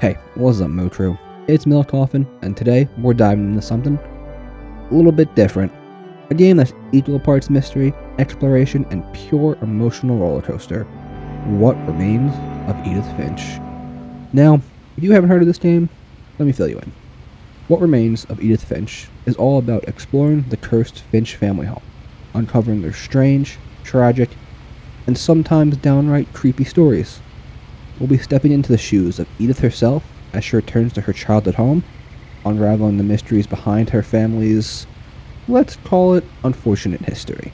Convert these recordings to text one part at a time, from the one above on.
Hey, what's up, Motru? It's MilkCoffin, and today we're diving into something a little bit different. A game that's equal parts mystery, exploration, and pure emotional rollercoaster. What Remains of Edith Finch? Now, if you haven't heard of this game, let me fill you in. What Remains of Edith Finch is all about exploring the cursed Finch family home, uncovering their strange, tragic, and sometimes downright creepy stories. We'll be stepping into the shoes of Edith herself as she returns to her childhood home, unraveling the mysteries behind her family's, let's call it, unfortunate history.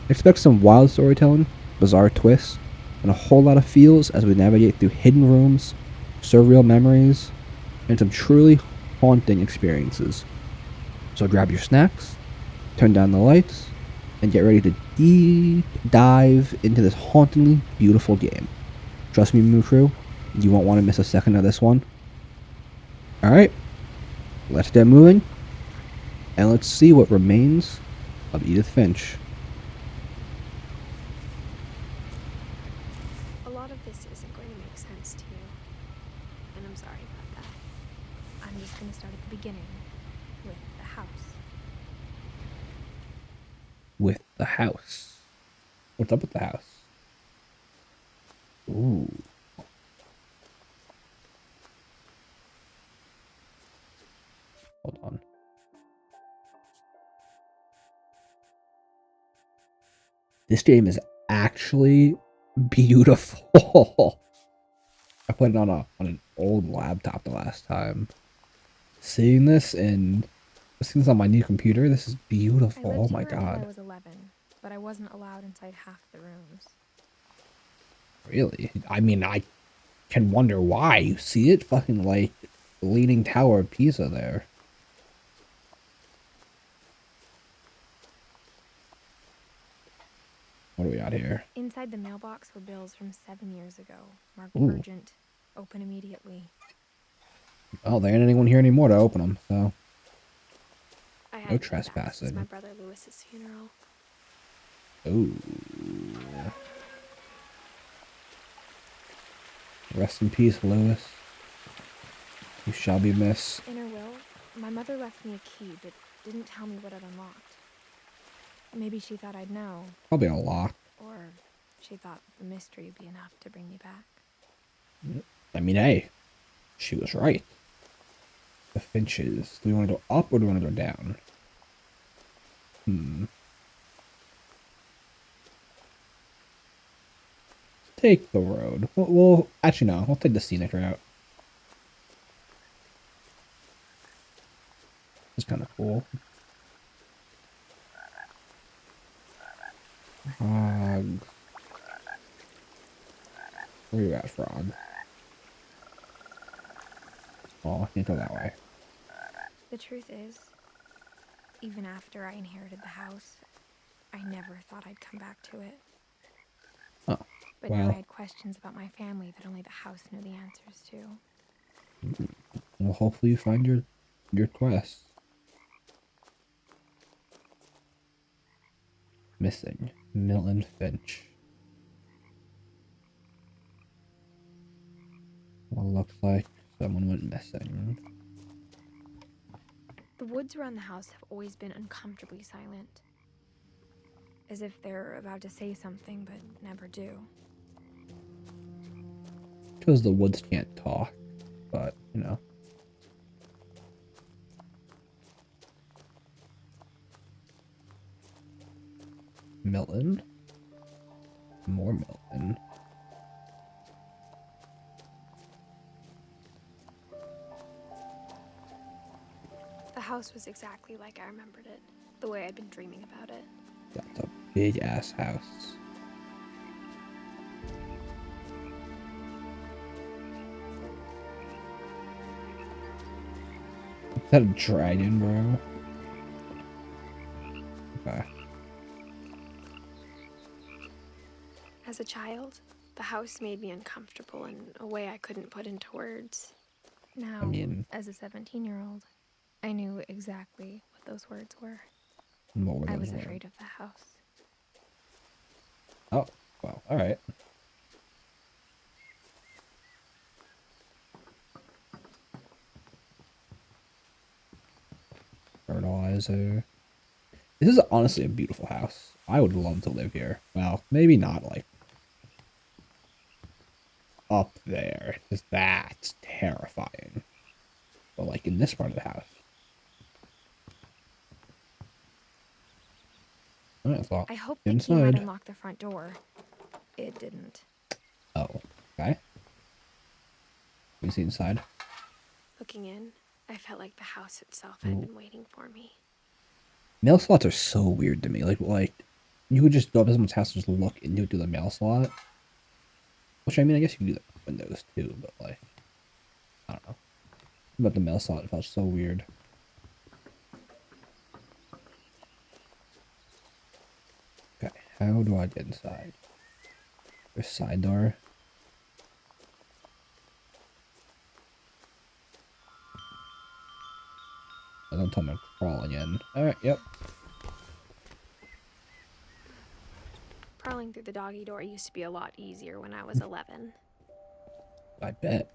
Expect some wild storytelling, bizarre twists, and a whole lot of feels as we navigate through hidden rooms, surreal memories, and some truly haunting experiences. So grab your snacks, turn down the lights, and get ready to deep dive into this hauntingly beautiful game. Trust me, Moo Crew, you won't want to miss a second of this one. Alright, let's get moving, and let's see what remains of Edith Finch. A lot of this isn't going to make sense to you, and I'm sorry about that. I'm just going to start at the beginning, with the house. With the house. What's up with the house? Ooh. Hold on. This game is actually beautiful. I put it on an old laptop the last time. Seeing this on my new computer, this is beautiful. Oh my god. Until I was 11, but I wasn't allowed inside half the rooms. Really? I mean, I can wonder why. You see it? Fucking like Leaning Tower of Pisa there. What do we got here? Inside the mailbox were bills from 7 years ago, marked Ooh. urgent, open immediately. Oh, there ain't anyone here anymore to open them, so. I No hadn't been back trespassing. since my brother Lewis's funeral. Ooh. Rest in peace, Lewis. You shall be missed. In her will, my mother left me a key, but didn't tell me what it unlocked. Maybe she thought I'd know. Probably a lock. Or she thought the mystery would be enough to bring me back. I mean, hey, she was right. The Finches. Do we want to go up or do we want to go down? Take the road. Well, actually, no. We'll take the scenic route. It's kind of cool. Frog. Where you at, Frog? Oh, I can't go that way. The truth is, even after I inherited the house, I never thought I'd come back to it. Oh, but now I had questions about my family that only the house knew the answers to. Well, hopefully you find your quest. Missing. Milton Finch. Well, looks like someone went missing. The woods around the house have always been uncomfortably silent. As if they're about to say something, but never do. Because the woods can't talk, but, you know. Milton? More Milton. The house was exactly like I remembered it, the way I'd been dreaming about it. That's a big ass house. Is that a dragon, bro? Okay. As a child, the house made me uncomfortable in a way I couldn't put into words. Now, as a 17-year-old, I knew exactly what those words were. I was afraid of the house. Oh, well, alright. organizer. This is honestly a beautiful house. I would love to live here. Well, maybe not like up there, because that's terrifying. But like in this part of the house. I hope the key might unlock the front door. It didn't. Oh, okay. We see inside. Looking in, I felt like the house itself had been waiting for me. Mail slots are so weird to me. Like you would just go up to someone's house and just look into it through the mail slot. Which I mean, I guess you can do that with windows too, but like, I don't know. But the mail slot felt so weird. Okay, how do I get inside? There's side door. Don't tell me I'm crawling in. Alright, yep. Crawling through the doggy door used to be a lot easier when I was 11. I bet.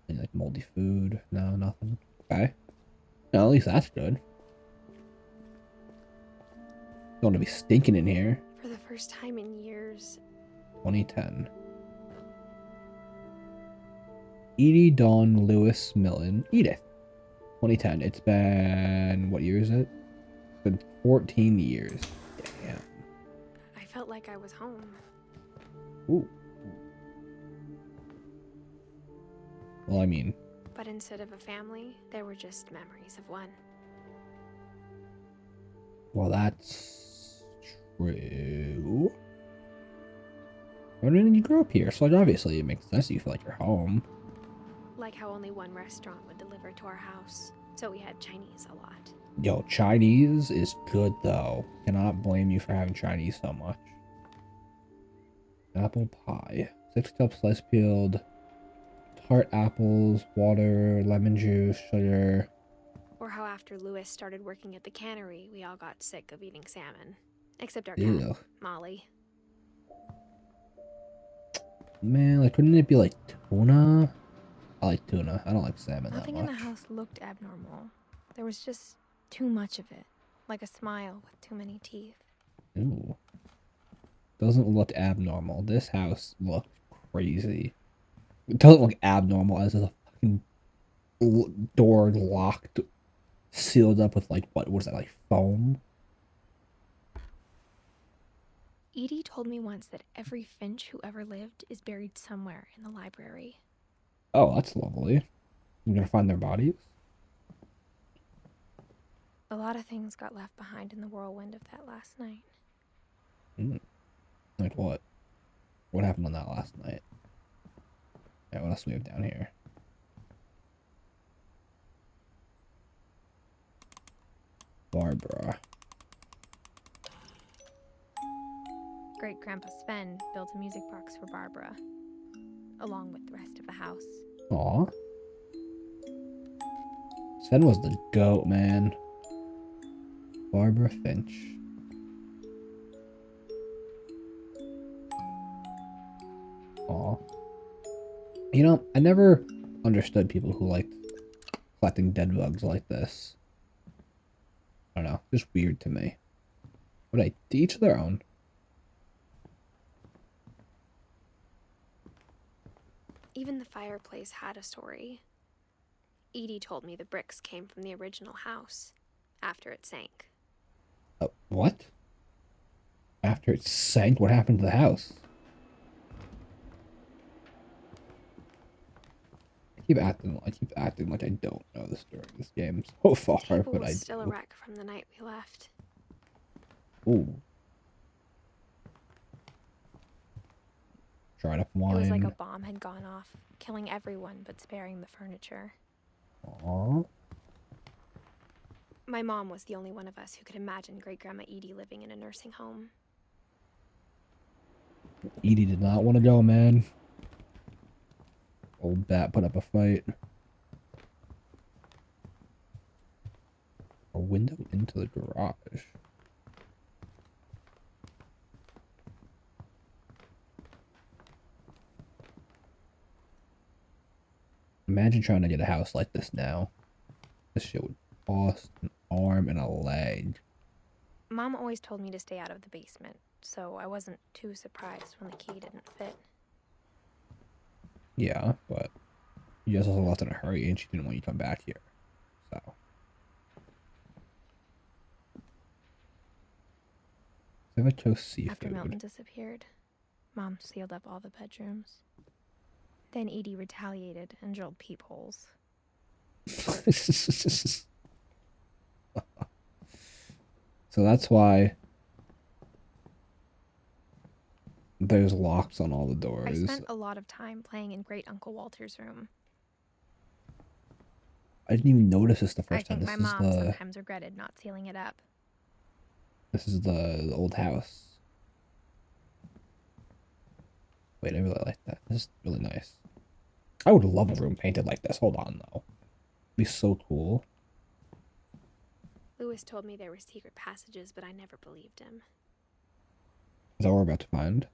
Any like moldy food? No, nothing. Okay. No, at least that's good. Don't want to be stinking in here. For the first time in years. 2010. Edie Dawn Lewis Millen. Edith. 2010. It's been, what year is it? It's been 14 years. Damn. I felt like I was home. Ooh. Well, I mean. But instead of a family, there were just memories of one. Well, that's true. I mean, you grew up here, so like, obviously it makes sense that you feel like you're home. Like how only one restaurant would deliver to our house, so we had Chinese a lot. Yo, Chinese is good though. Cannot blame you for having Chinese so much. Apple pie. 6 cups slice peeled. Tart apples, water, lemon juice, sugar. Or how after Lewis started working at the cannery, we all got sick of eating salmon. Except our cat, Molly. Man, like, wouldn't it be like tuna? I like tuna. I don't like salmon Nothing that much. in the house looked abnormal. There was just too much of it. Like a smile with too many teeth. Ooh. Doesn't look abnormal. This house looks crazy. It doesn't look abnormal as a fucking door locked, sealed up with like, what was that, like foam? Edie told me once that every Finch who ever lived is buried somewhere in the library. Oh, that's lovely. I'm gonna find their bodies? A lot of things got left behind in the whirlwind of that last night. Like what? What happened on that last night? Yeah, what else do we have down here? Barbara. Great-Grandpa Sven built a music box for Barbara, along with the rest of the house. Aw. Sven was the goat, man. Barbara Finch. Aw. You know, I never understood people who liked collecting dead bugs like this. I don't know, just weird to me. But hey, to each their own. Even the fireplace had a story. Edie told me the bricks came from the original house, after it sank. What? After it sank, what happened to the house? I keep acting like I don't know the story of this game so far, but I do. Still a wreck from the night we left. Ooh. Dried up wine. It was like a bomb had gone off, killing everyone but sparing the furniture. Aww. My mom was the only one of us who could imagine Great-Grandma Edie living in a nursing home. Edie did not want to go, man. Old bat put up a fight. A window into the garage. Imagine trying to get a house like this now. this shit would cost an arm and a leg. Mom always told me to stay out of the basement, so I wasn't too surprised when the key didn't fit. Yeah, but you just also left in a hurry and she didn't want you to come back here. So. I chose seafood. After Milton disappeared, Mom sealed up all the bedrooms. Then Edie retaliated and drilled peepholes. So that's why there's locks on all the doors. I spent a lot of time playing in Great Uncle Walter's room. I didn't even notice this the first time. I think my mom sometimes regretted not sealing it up. This is the old house. Wait, I really like that. This is really nice. I would love a room painted like this. Hold on, though. It'd be so cool. Lewis told me there were secret passages, but I never believed him. Is that what we're about to find?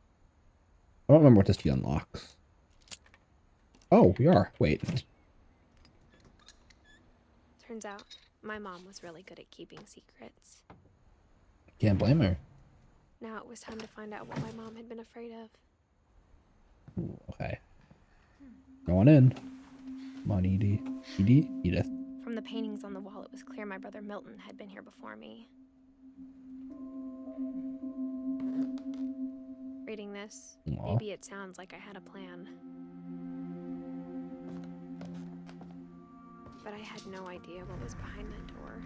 I don't remember what this key unlocks. Oh, we are. Wait. Turns out, my mom was really good at keeping secrets. Can't blame her. Now it was time to find out what my mom had been afraid of. Ooh, okay. Going in. Come on, Edie. Edith. From the paintings on the wall, it was clear my brother Milton had been here before me. Reading this, maybe it sounds like I had a plan. But I had no idea what was behind that door.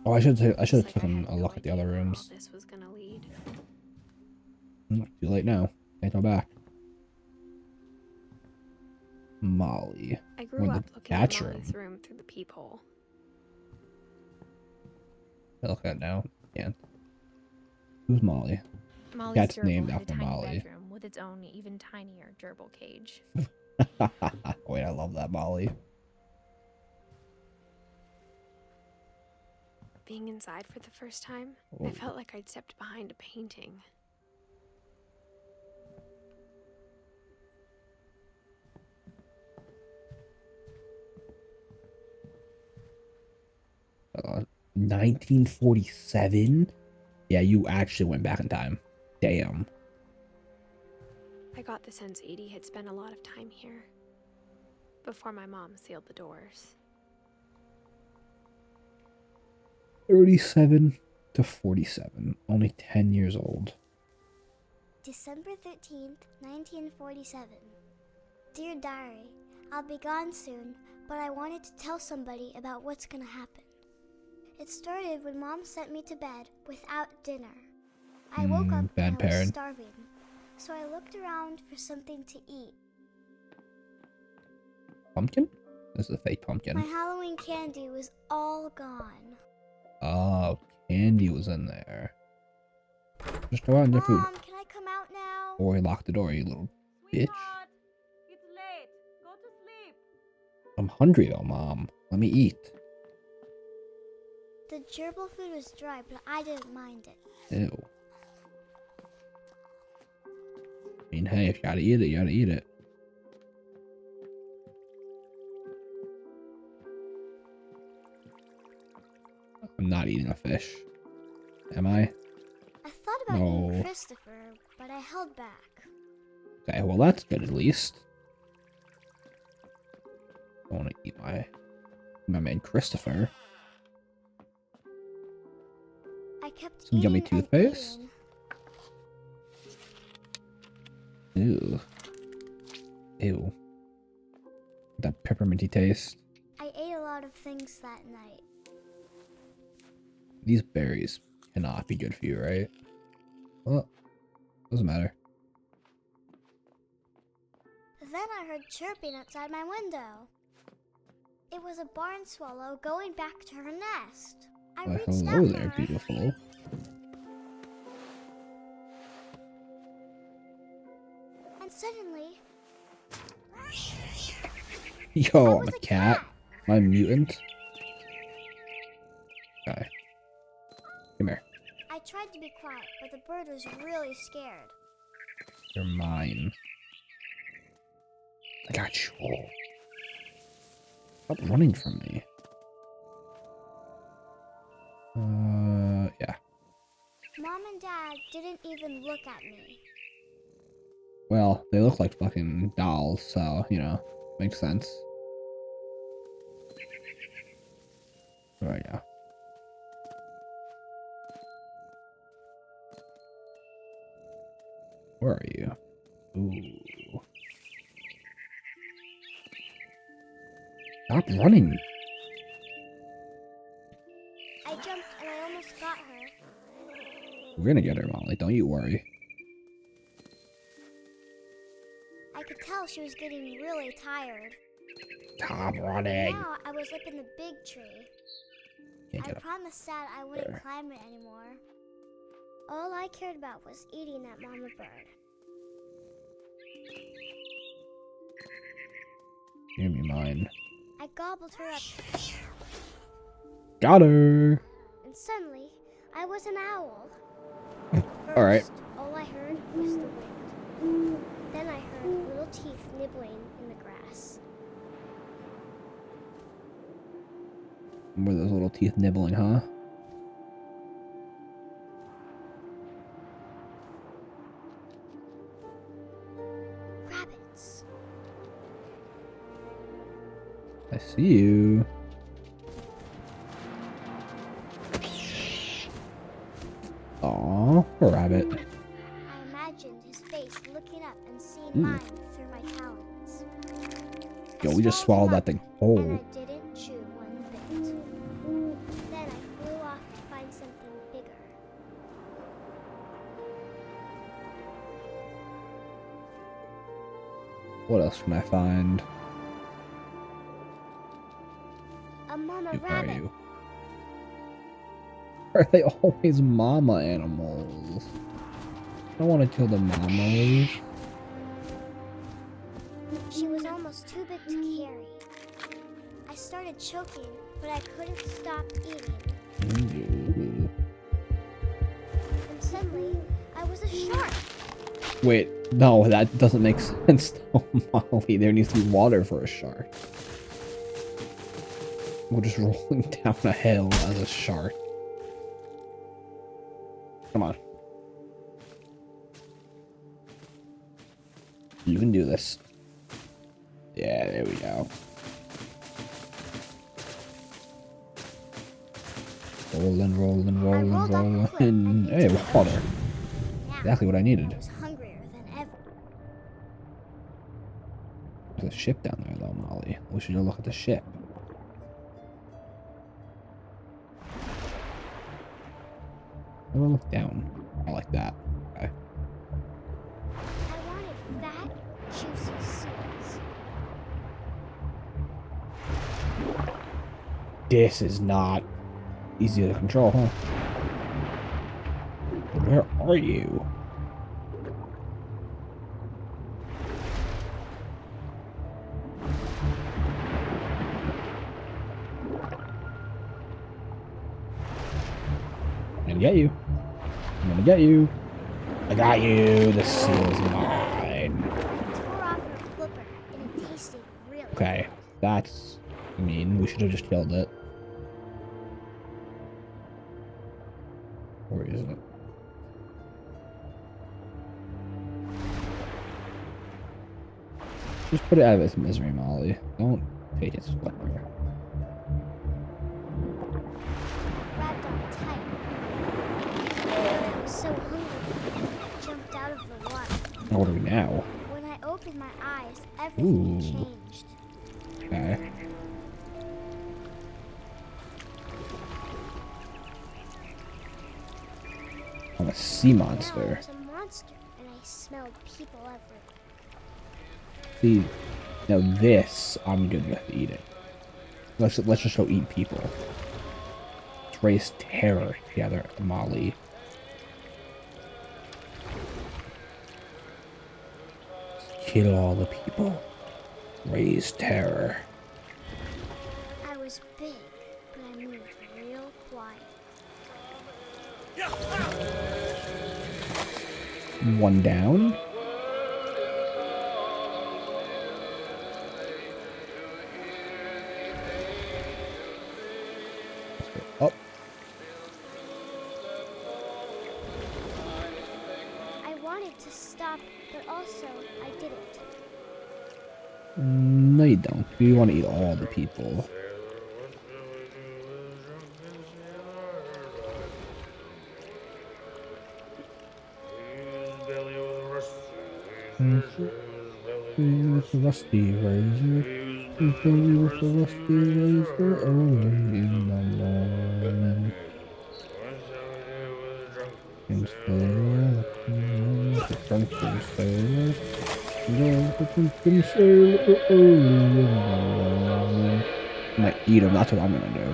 Oh, I should have taken a look at the other rooms. This was gonna lead. Too late now. Can't go back. Molly. I grew up looking at Molly's room through the peephole. I look at it now. Can't. Who's Molly? Molly's Cat's gerbil named had after a tiny Molly. bedroom with its own even tinier gerbil cage. Wait, I love that Molly. Being inside for the first time, I felt like I'd stepped behind a painting. Uh, 1947? Yeah, you actually went back in time. Damn. I got the sense Edie had spent a lot of time here before my mom sealed the doors. 37 to 47. Only 10 years old. December 13th, 1947. Dear Diary, I'll be gone soon, but I wanted to tell somebody about what's gonna happen. It started when Mom sent me to bed without dinner. I woke up and I was starving, so I looked around for something to eat. Pumpkin? This is a fake pumpkin. My Halloween candy was all gone. Oh, candy was in there. Just go out and get food. Mom, can I come out now? Or lock the door, you little bitch. It's late. Go to sleep. I'm hungry though, Mom. Let me eat. The gerbil food was dry, but I didn't mind it. Ew. I mean, hey, if you gotta eat it, you gotta eat it. I'm not eating a fish. Am I? I thought about eating Christopher, but I held back. Okay, well that's good at least. I want to eat my man Christopher. I kept some yummy eating and toothpaste. eating. Ew. Ew. That pepperminty taste. I ate a lot of things that night. These berries cannot be good for you, right? Well, doesn't matter. Then I heard chirping outside my window. It was a barn swallow going back to her nest. I reached hello out there, for her. beautiful. And suddenly... Yo, I'm a cat. I'm a mutant. Okay. Come here. I tried to be quiet, but the bird was really scared. You're mine. I got you. Stop running from me. Yeah. Mom and Dad didn't even look at me. Well, they look like fucking dolls, so, you know, makes sense. Oh, yeah. Where are you? Ooh. Stop running. I jumped and I almost got her. We're gonna get her, Molly. Don't you worry. I could tell she was getting really tired. Stop running. Now I was up in the big tree. Can't I get up. promised Dad I wouldn't there. climb it anymore. All I cared about was eating that mama bird. Give me mine. I gobbled her up, Got her. and suddenly I was an owl. All right. First, all I heard was the wind. Then I heard little teeth nibbling in the grass. Were those little teeth nibbling, huh? Rabbits. I see you. Aw, poor rabbit. I imagined his face looking up and seeing Ooh. mine through my talons. I Yo, we just swallowed swallowed that him thing up, whole. and I didn't chew one bit. Then I flew off to find something bigger. What else can I find? A mama Who are rabbit. you? Are they always mama animals? I don't want to kill the mamas. She was almost too big to carry. I started choking, but I couldn't stop eating. Ooh. And suddenly, I was a shark. Wait, no, that doesn't make sense though, Molly. There needs to be water for a shark. We're just rolling down a hill as a shark. Come on. You can do this. Yeah, there we go. Rolling, rolling, rolling, rolled off the cliff rolling. and Hey, into the water. ocean. Now, Exactly what I I needed. was hungrier than ever. There's a ship down there, though, Molly. We should go look at the ship. I'm gonna look down. I like that. Okay. I wanted fat, juicy seeds. This is not easy to control, huh? Where are you? I'm gonna get you. I'm gonna get you. I got you. The seal's mine. I tore off her flipper, and it tasted really Okay, that's mean. We should have just killed it. Where is it? Just put it out of its misery, Molly. Don't take its flipper. good. Grabbed on tight. I was so hungry, I jumped out of the water. What are we now? When I opened my eyes, everything Ooh. changed. Okay. I'm a sea Now I monster. was a monster, and I smelled people everywhere. See, now this I'm good with eating. Let's just go eat people. Let's raise terror together, Molly. Kill all the people. Raise terror. I was big, but I moved real quiet. One down. Oh. I wanted to stop, but also I didn't. No, you don't. You want to eat all the people. With the rusty razor. With the rusty razor early in the morning. And sailor, the drunken sailor. The drunken sailor early in the morning. I might eat him, that's what I'm gonna do.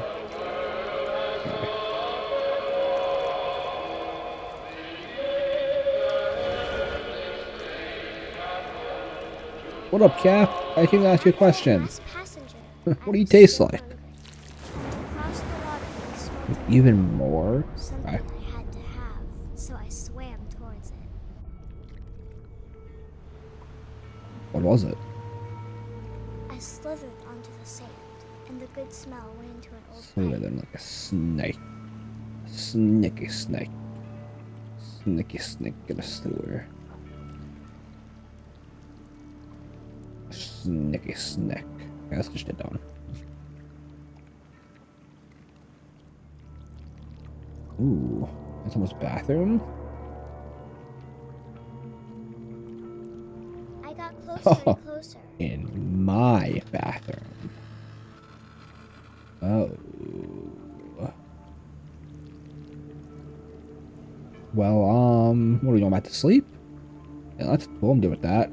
Okay. What up, Cap? I can ask you a question. What do you taste like? Even more? Something I had to have, so I swam towards it. What was it? I slithered onto the sand, and the good smell went into an old pipe. Slithered like a snake. Snicky snake. Snicky snake in a sewer. Snicky snack. Okay, let's just get down. Ooh, that's almost bathroom. I got closer and closer. In my bathroom. Oh. Well, what are we going back to sleep? Yeah, that's cool. I'm good with that.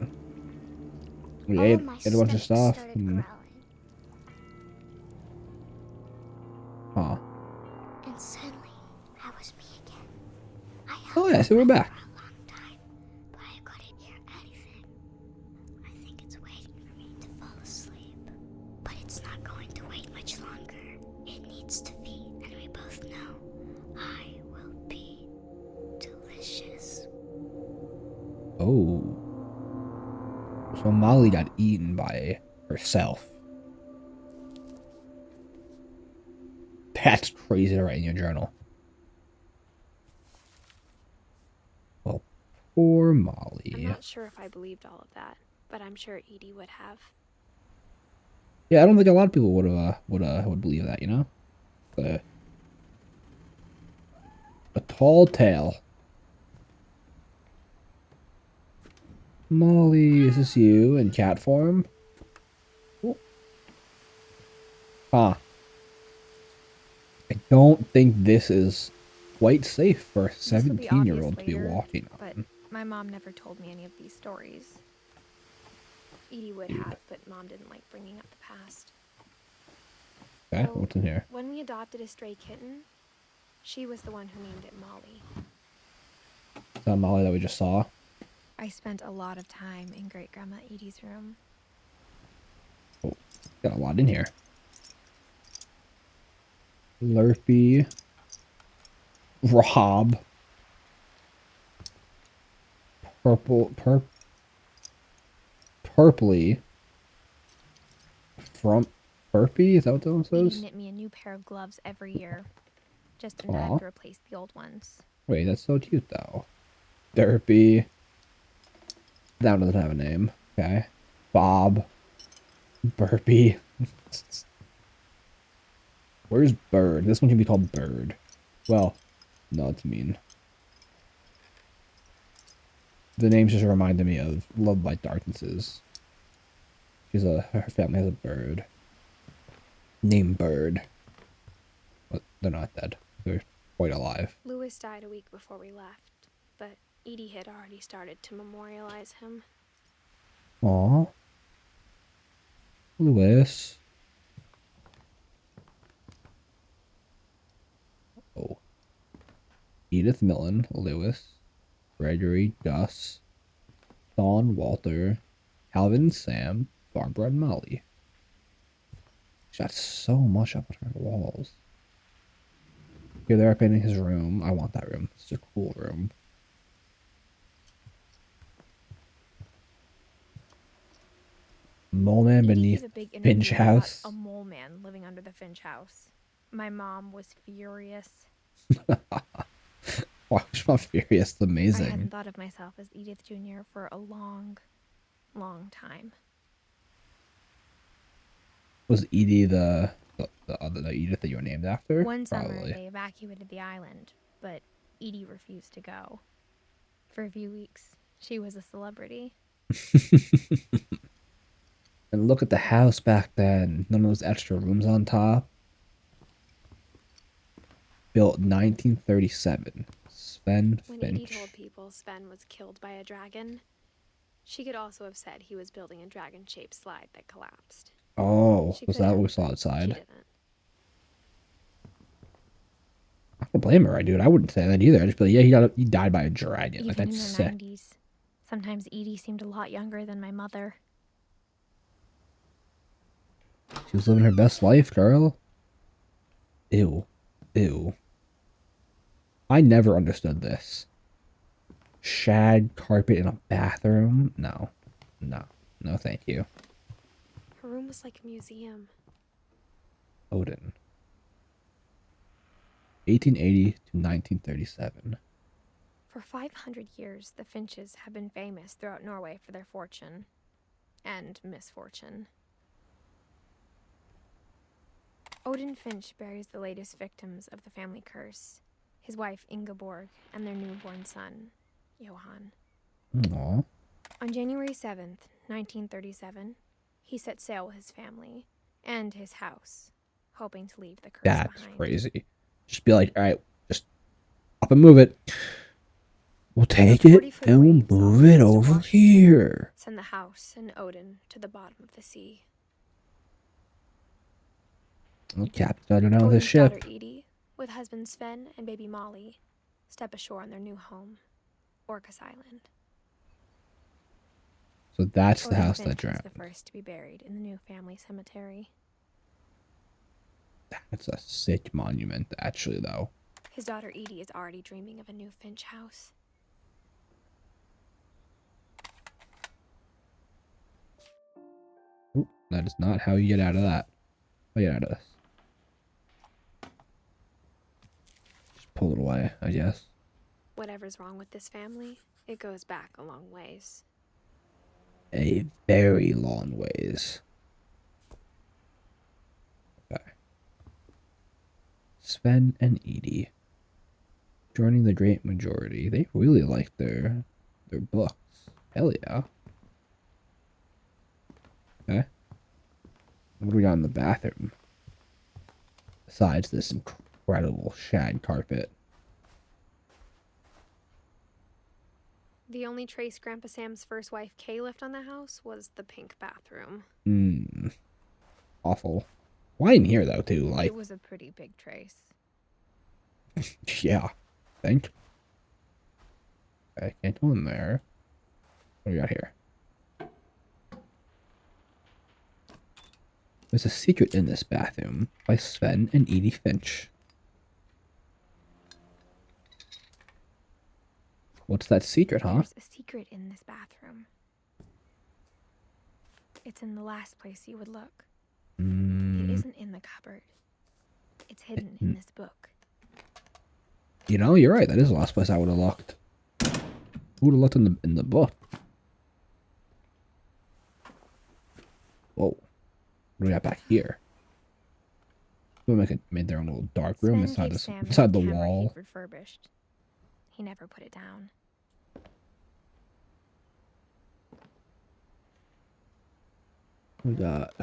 We ate a bunch of stuff. Huh. And suddenly, I was me again. Oh yeah, so we're back. For a long time, but I couldn't hear anything. I think it's waiting for me to fall asleep. But it's not going to wait much longer. It needs to feed, and we both know I will be delicious. Oh. So Molly got eaten by herself. That's crazy to write in your journal. Well, poor Molly. I'm not sure if I believed all of that, but I'm sure Edie would have. Yeah, I don't think a lot of people would believe that, you know? A tall tale. Molly, is this you in cat form? Ooh. Huh. I don't think this is quite safe for a 17-year-old to be walking on. But my mom never told me any of these stories. Edie would have, but Mom didn't like bringing up the past. Okay, so, what's in here? When we adopted a stray kitten, she was the one who named it Molly. Is that Molly that we just saw? I spent a lot of time in Great-Grandma Edie's room. Oh, got a lot in here. Lurpy. Rob. Purpley. From Burpee? Is that what that one says? Edie knit me a new pair of gloves every year. Just in time to replace the old ones. Wait, that's so cute though. Derpy. That one doesn't have a name. Okay. Bob. Burpee. Where's Bird? This one can be called Bird. Well, no, it's mean. The names just reminded me of Love by Darknesses. Her family has a bird. Named Bird. But they're not dead. They're quite alive. Louis died a week before we left, but Edie had already started to memorialize him. Aw. Louis. Oh. Edith Millen, Louis, Gregory, Gus, Dawn, Walter, Calvin, Sam, Barbara, and Molly. She's got so much up on her walls. Here they're up in his room. I want that room. It's a cool room. Mole man beneath Finch house. A mole man living under the Finch house. My mom was furious. Wow, she's not furious. It's I amazing. hadn't thought of myself as Edith Jr. for a long, long time. Was Edie the Edith that you were named after? One summer, Probably. they evacuated the island, but Edie refused to go. For a few weeks, she was a celebrity. And look at the house back then. None of those extra rooms on top. Built 1937. Sven When Finch. Edie told people Sven was killed by a dragon, she could also have said he was building a dragon-shaped slide that collapsed. Oh, She was could that have, what we saw but outside? She didn't. I don't blame her, dude. I wouldn't say that either. I'd just be like, yeah, he died by a dragon. Even Like, that's in her sick. 90s, sometimes Edie seemed a lot younger than my mother. She was living her best life, girl. Ew. Ew. I never understood this. Shag carpet in a bathroom? No. No. No, thank you. Her room was like a museum. Odin. 1880 to 1937. For 500 years, the Finches have been famous throughout Norway for their fortune and misfortune. Odin Finch buries the latest victims of the family curse, his wife Ingeborg and their newborn son, Johan. Aww. On January 7th, 1937, he set sail with his family and his house, hoping to leave the curse That's behind. crazy. Just be like, alright, just up and move it. We'll take it and we'll move it over here. Send the house and Odin to the bottom of the sea. The captain's got to know the Odin's ship. daughter Edie, with husband Sven and baby Molly, step ashore on their new home, Orcas Island. So that's the Odin house Finch that drowned. was the first to be buried in the new family cemetery. That's a sick monument, actually, though. His daughter Edie is already dreaming of a new Finch house. Oop, that is not how you get out of that. How you get out of this? Just pull it away, I guess. Whatever's wrong with this family, it goes back a long ways. A very long ways. Okay. Sven and Edie. Joining the great majority. They really like their books. Hell yeah. Okay. What do we got in the bathroom? Besides this incredible shag carpet. The only trace Grandpa Sam's first wife Kay left on the house was the pink bathroom. Awful. Why in here though, too? Like, it was a pretty big trace. yeah. I think. Okay, can't go in there. What do we got here? There's a secret in this bathroom by Sven and Edie Finch. What's that secret, huh? There's a secret in this bathroom. It's in the last place you would look. It isn't in the cupboard. It's hidden in this book. You know, you're right. That is the last place I would have looked. Who would have looked in the book? Whoa. What do we got back here? Someone made their own little dark room inside the wall. He refurbished. He never put it down. We got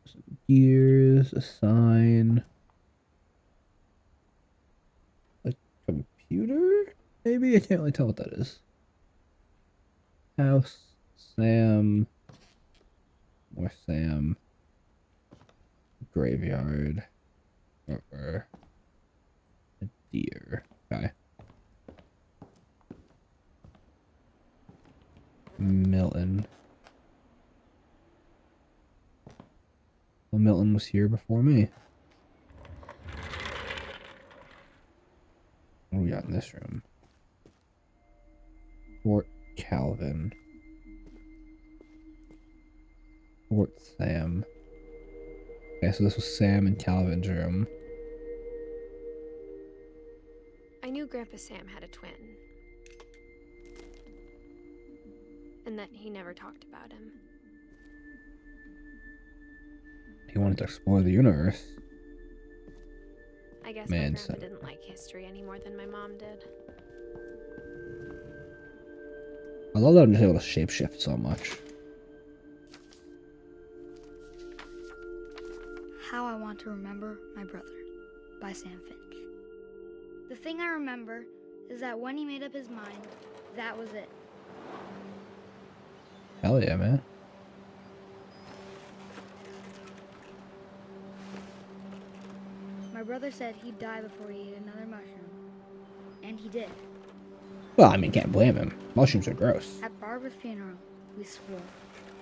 some gears, a sign, a computer, maybe? I can't really tell what that is. House, Sam, more Sam, graveyard, river, a deer. Okay. Milton. Well, Milton was here before me. What do we got in this room? Fort Calvin. Fort Sam. Okay, so this was Sam and Calvin's room. I knew Grandpa Sam had a twin, and that he never talked about him. He wanted to explore the universe. I guess my grandpa didn't like history any more than my mom did. I love that I'm just able to shapeshift so much. How I Want to Remember My Brother by Sam Finch. The thing I remember is that when he made up his mind, that was it. Hell yeah, man. My brother said he'd die before he ate another mushroom. And he did. Well, I mean, can't blame him. Mushrooms are gross. At Barbara's funeral, we swore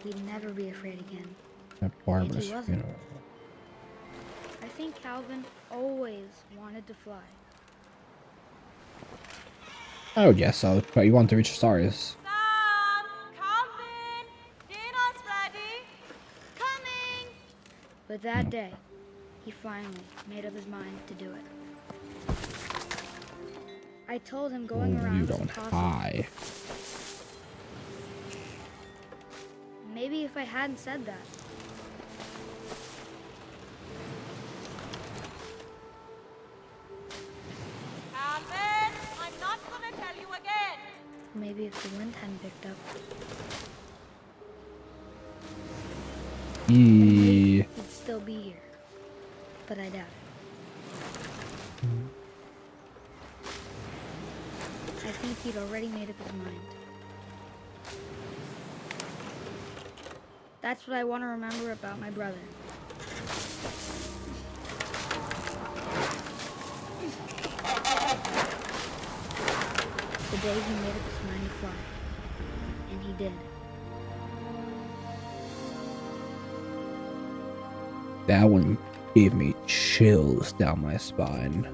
we'd never be afraid again. At Barbara's funeral. I think Calvin always wanted to fly. I would guess so, but you want to reach the stars. Sam! Calvin! Dinner's ready! Coming! But that day, he finally made up his mind to do it. I told him going around You was don't impossible. high. Maybe if I hadn't said that. Calvin! I'm not gonna tell you again! Maybe if the wind hadn't picked up. Eee. He'd still be here. But I doubt it. I think he'd already made up his mind. That's what I want to remember about my brother. The day he made up his mind to fly. And he did. That one gave me chills down my spine.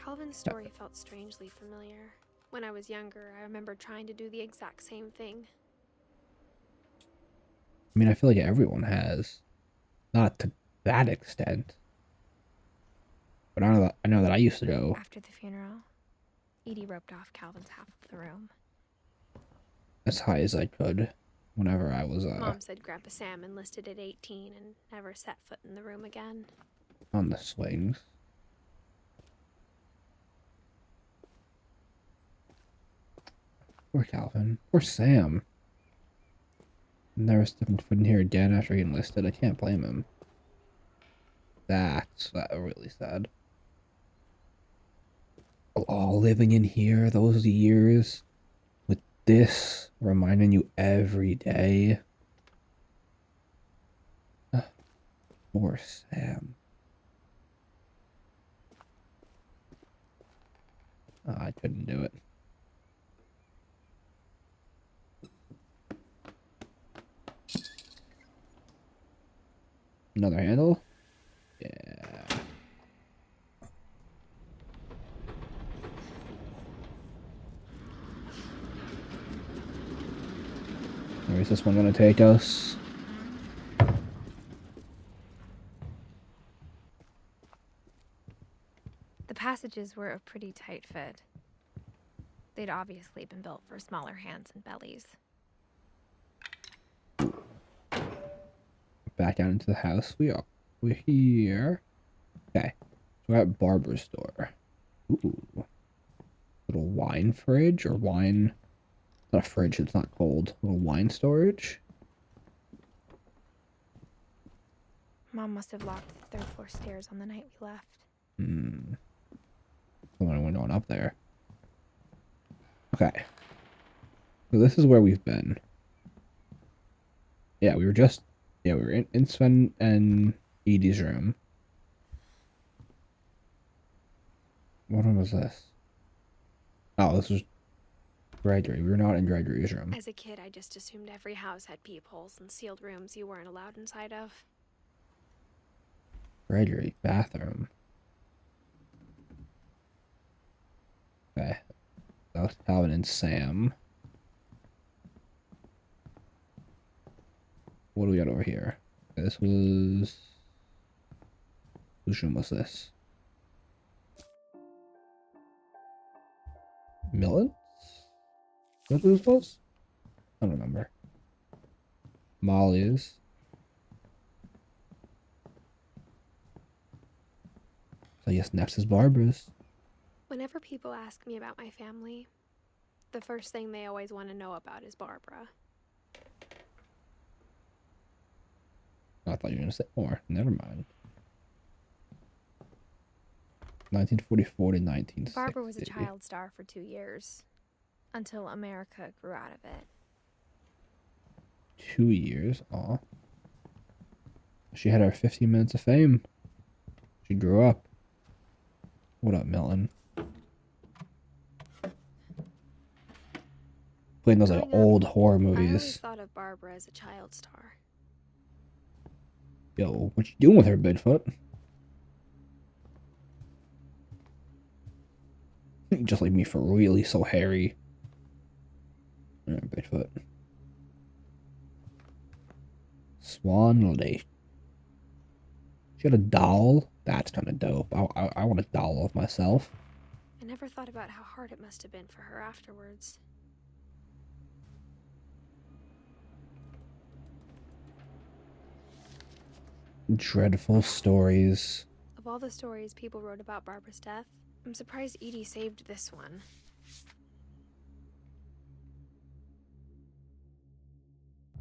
Calvin's story felt strangely familiar. When I was younger, I remember trying to do the exact same thing. I mean, I feel like everyone has. Not to that extent. But I know that I used to go. After the funeral, Edie roped off Calvin's half of the room. As high as I could. Whenever I was Mom said Grandpa Sam enlisted at 18 and never set foot in the room again. on the swings. Poor Calvin. Poor Sam. Never stepping foot in here again after he enlisted. I can't blame him. That's really sad. All living in here those years with this reminding you every day. Poor Sam. Oh, I couldn't do it. Another handle? Yeah. Where is this one gonna take us? The passages were a pretty tight fit. They'd obviously been built for smaller hands and bellies. Back out into the house. We're here. Okay. So we're at Barbara's door. Ooh. Little wine fridge or wine. Not a fridge, it's not cold. Little wine storage. Mom must have locked the third floor stairs on the night we left. Someone went on up there. Okay. So this is where we've been. Yeah, we were in Sven and Edie's room. What one was this? Oh, this was Gregory. We were not in Gregory's room. As a kid, I just assumed every house had peepholes and sealed rooms you weren't allowed inside of. Gregory, bathroom. Okay. That was Calvin and Sam. What do we got over here? This was... Whose room was this? Milton's? Is that who this was? I don't remember. Molly's. So yes, next is Barbara's. Whenever people ask me about my family, the first thing they always want to know about is Barbara. I thought you were going to say more. Never mind. 1944 to 1960. Barbara was a child star for 2 years, until America grew out of it. 2 years? Aw. She had her 15 minutes of fame. She grew up. What up, Milton? Playing those like old horror I always movies. thought of Barbara as a child star. Yo, what you doing with her, Bigfoot? Just like me for really so hairy. Alright, Bigfoot. Swan Lake. She had a doll? That's kind of dope. I want a doll of myself. I never thought about how hard it must have been for her afterwards. Dreadful stories. Of all the stories people wrote about Barbara's death, I'm surprised Edie saved this one.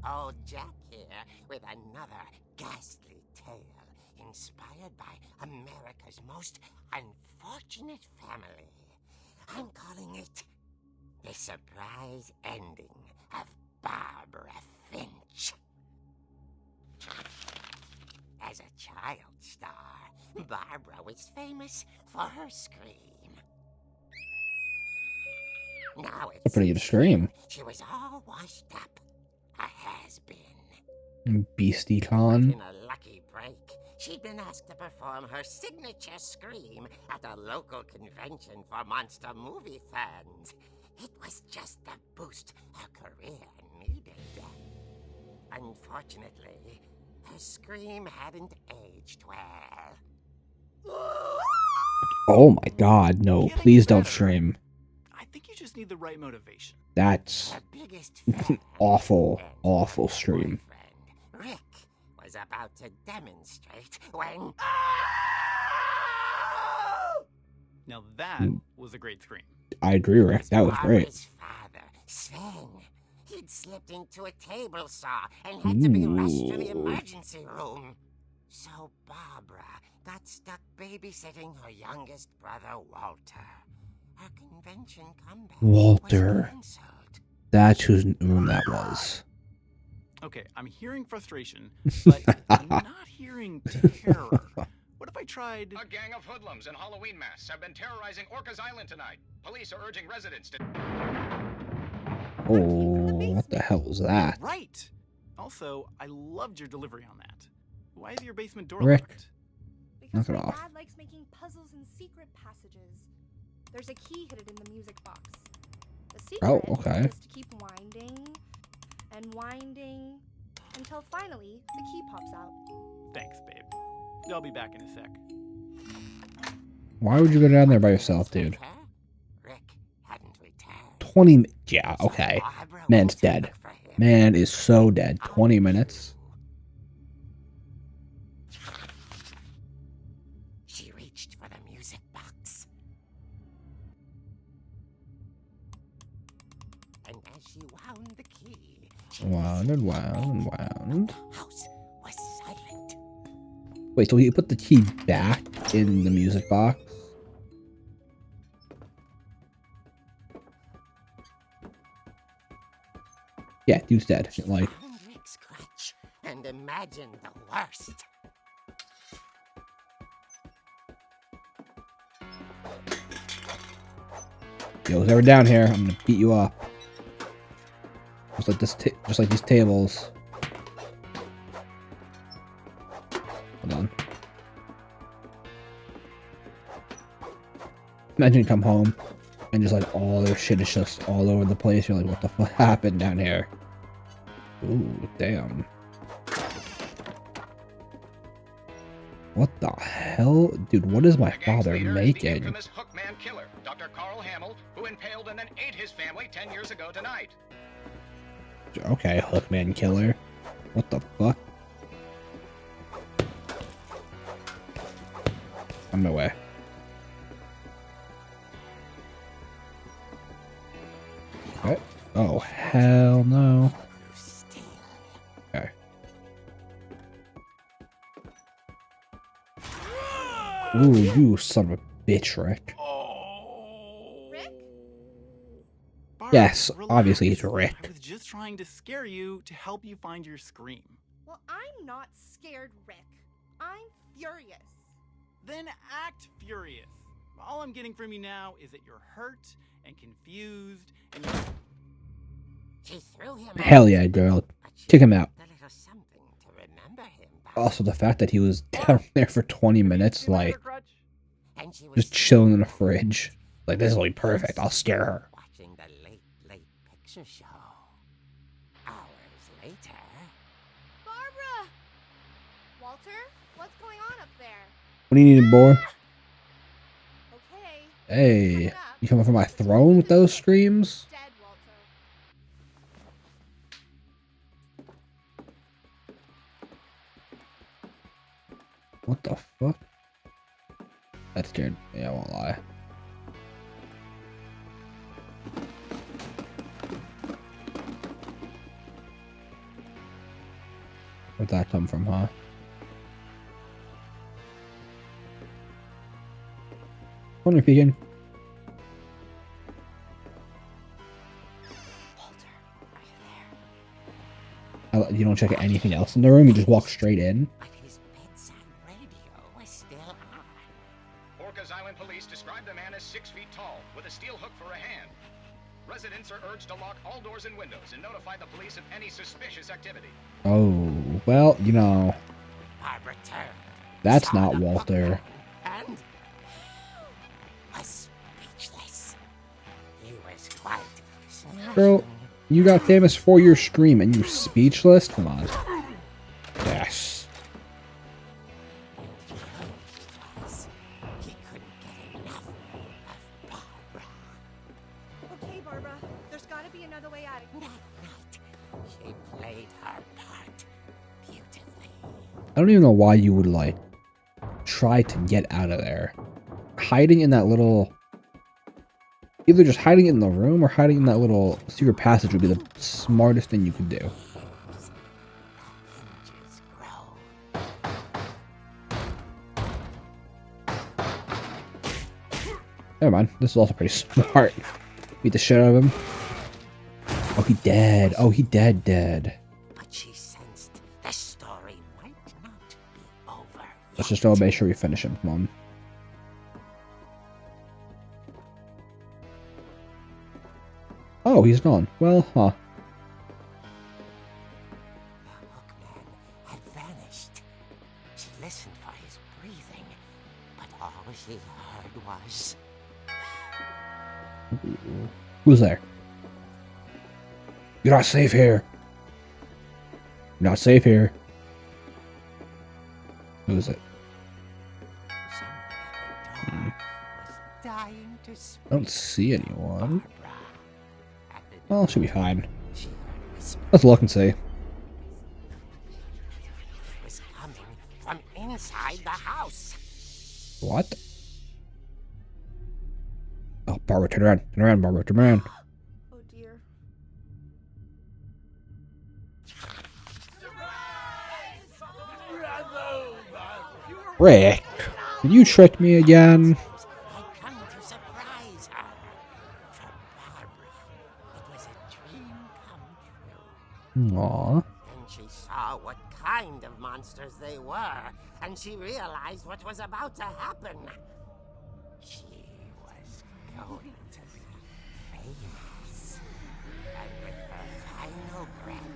Old Jack here with another ghastly tale inspired by America's most unfortunate family. I'm calling it The Surprise Ending of Barbara Finch. As a child star, Barbara was famous for her scream. Now That's a pretty good scream. she was all washed up. A has-been. Beastie Con. In a lucky break, she'd been asked to perform her signature scream at a local convention for monster movie fans. It was just the boost her career needed. Unfortunately, her scream hadn't aged well. Oh my god, no. Please don't scream. I think you just need the right motivation. That's awful, awful stream. Rick was about to demonstrate when... Now that was a great scream. I agree, Rick. That was great. Barbara's father, Sven, he'd slipped into a table saw and had to be rushed to the emergency room. So Barbara got stuck babysitting her youngest brother, Walter. Her convention comeback Walter. was canceled. That's whose room that was. Okay, I'm hearing frustration, but I'm not hearing terror. What if I tried... A gang of hoodlums in Halloween masks have been terrorizing Orcas Island tonight. Police are urging residents to... Oh, what the hell was that? Right! Also, I loved your delivery on that. Why is your basement door Rick. locked? Because Knock it my off. dad likes making puzzles and secret passages. There's a key hidden in the music box. The secret okay. is to keep winding and winding until finally the key pops out. Thanks, babe. I'll be back in a sec. Why would you go down there by yourself, dude? Rick hadn't returned. 20... Yeah, okay. Man's dead. Man is so dead. 20 minutes. She reached for the music box. And as she wound the key, she Wound and wound and wound. the house was silent. Wait, so you put the key back in the music box? Yeah, dude's dead. Like, Found Rick's crutch and imagined the worst. yo, who's ever down here, I'm gonna beat you up. Just like this, just like these tables. Hold on. Imagine you come home and just like all their shit is just all over the place. You're like, what the fuck happened down here? Ooh, damn. What the hell? Dude, what is my The gang's father leader is the making? infamous Hookman killer, Dr. Carl Hamill, who impaled and then ate his family 10 years ago tonight. Okay, Hookman killer. What the fuck? On my way. Okay. Oh, hell no. Okay. Ooh, you son of a bitch, Rick. Rick? Barb, Yes, relax. obviously he's Rick. I was just trying to scare you to help you find your scream. Well, I'm not scared, Rick. I'm furious. Then act furious. All I'm getting from you now is that you're hurt and confused and you're... She threw him Hell out, yeah, girl. but she Kick him out. did a little something to remember him by. Also, the fact that he was down there for 20 minutes, See my like, other crutch? And she was just chilling in the fridge. Like, this will be perfect. I'll scare her. watching the late picture show. Hours later. Barbara! Walter, what's going on up there? What do you need, boy? Okay. Hey, Coming up. you coming for my throne with those screams? Dead, Walter. What the fuck? That scared me, I won't lie. Where'd that come from, huh? Wonder if you can. You don't check anything else in the room, you just walk straight in. But his bedside radio was still on. Orcas Island police describe the man as 6 feet tall, with a steel hook for a hand. Residents are urged to lock all doors and windows and notify the police of any suspicious activity. Oh, well, you know, Barbara turned. that's saw not the Walter. Hookman, and was speechless. He was quite Girl, smashing. you got famous for your scream and you're speechless? Come on. Yes. He couldn't get enough of Barbara. Okay, Barbara. There's gotta be another way out of That here. night, she played her part beautifully. I don't even know why you would, like, try to get out of there. Hiding in that little... Either just hiding in the room or hiding in that little secret passage would be the smartest thing you could do. Hinges grow. Never mind. This is also pretty smart. Beat the shit out of him. Oh, he dead. Oh, he dead. But she sensed the story might not be over Let's yet. just make sure we finish him. Come on. Oh, he's gone. Well, huh. The Hookman had vanished. She listened for his breathing, but all she heard was... Who's there? You're not safe here. You're not safe here. Who is it? Someone at the door was dying to speak. I don't see anyone. Barbara. At the Well, it should be fine. she heard whispers Let's look and see. was coming from inside the house. What? Oh, Barbara, turn around. Turn around, Barbara. Turn around. Oh dear. Rick, did you trick me again? Had come to surprise her. For Barbara, it was a dream come true. Aw. Then she saw what kind of monsters they were, and she realized what was about to happen. She was going to be famous. And with her final breath,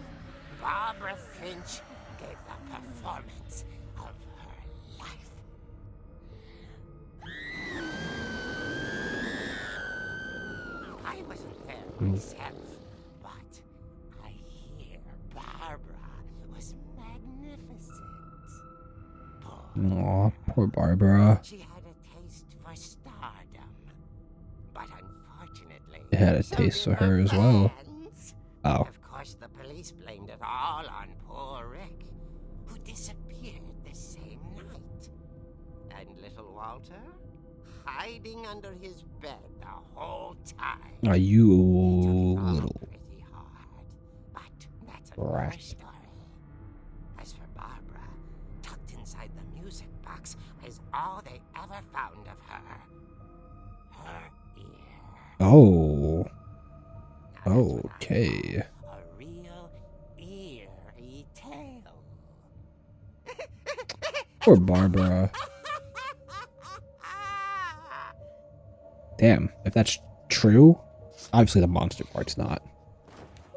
Barbara Finch gave the performance of her life. I wasn't there myself, but I hear Barbara was magnificent. Bold, Aw, poor Barbara. She had a taste for stardom. But unfortunately, It had a so taste did for her as well. fans. Oh. Of course, the police blamed it all on poor Rick, who disappeared the same night. And little Walter, hiding under his bed the whole time. Are you They took it all little pretty hard. But that's another brat? story. As for Barbara, tucked inside the music box is all they ever found of her. Her ear. Oh. Now that's what I Okay. call a real eerie tale. Poor Barbara. Damn, if that's true, obviously the monster part's not.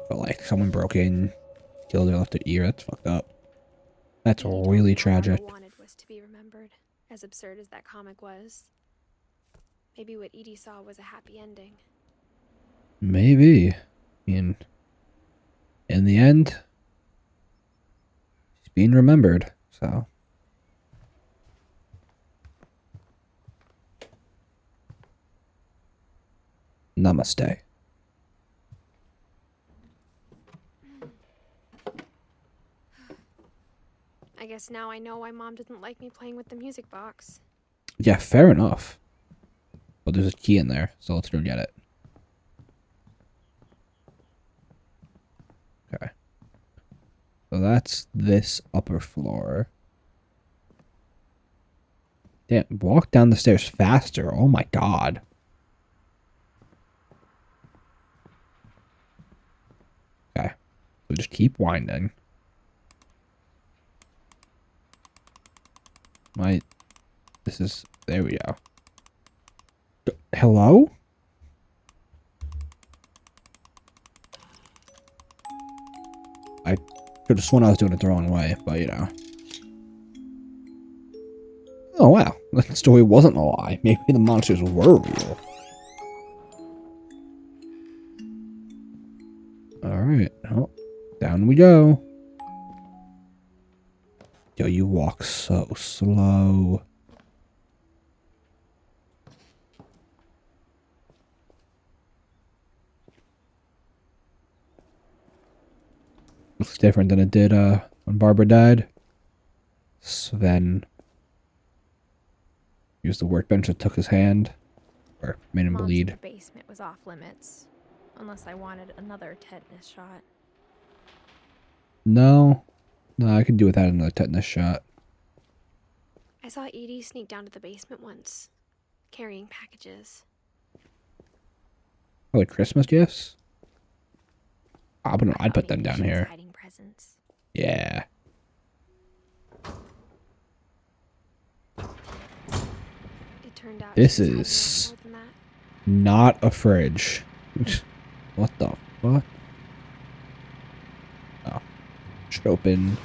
But like, someone broke in, killed her, left her ear, that's fucked up. That's Edie told really me all tragic. Barbara wanted was to be remembered, as absurd as that comic was. Maybe what Edie saw was a happy ending. Maybe. I mean, in the end, she's being remembered, so. Namaste. I guess now I know why Mom didn't like me playing with the music box. Yeah, fair enough. But there's a key in there, so let's go get it. Okay. So that's this upper floor. Damn, walk down the stairs faster. Oh my god. Okay. So just keep winding. This is, there we go. Hello? I could have sworn I was doing it the wrong way, but you know. Oh wow, that story wasn't a lie. Maybe the monsters were real. Alright, oh, down we go. Yo, you walk so slow. Looks different than it did when Barbara died. Sven used the workbench that took his hand, or made him Mom bleed. said the basement was off limits, unless I wanted another tetanus shot. No, I could do without another tetanus shot. I saw Edie sneak down to the basement once, carrying packages. Probably Christmas gifts. I'd thought put them maybe down she was here. hiding presents. Yeah. It turned out This she was hiding a lot is more than that. not a fridge. What the fuck? Oh. Should open.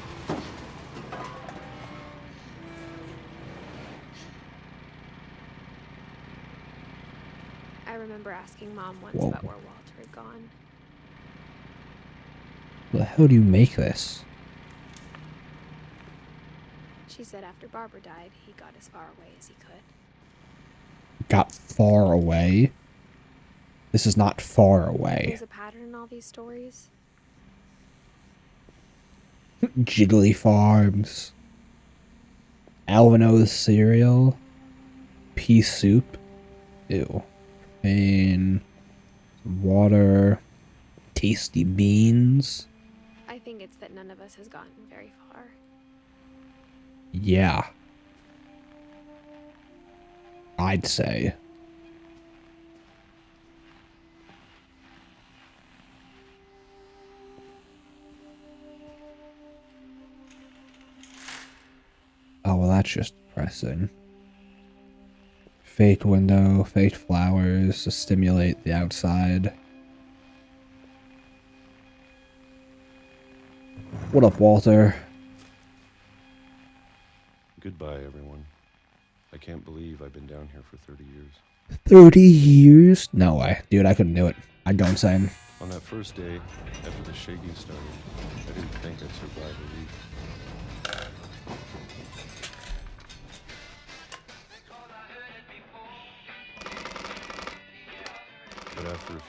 I remember asking Mom once Whoa. about where Walter had gone. How the hell do you make this? She said after Barbara died, he got as far away as he could. Got far away? This is not far away. There's a pattern in all these stories. Jiggly Farms. Alvino's cereal. Pea soup. Ew. And water. Tasty beans. I think it's that none of us has gotten very far. Yeah. I'd say. Oh, well, that's just depressing. Fake window, fake flowers to stimulate the outside. What up, Walter? Goodbye, everyone. I can't believe I've been down here for 30 years. 30 years? No way. Dude, I couldn't do it. I'd go insane. On that first day, after the shaking started, I didn't think I'd survive a week.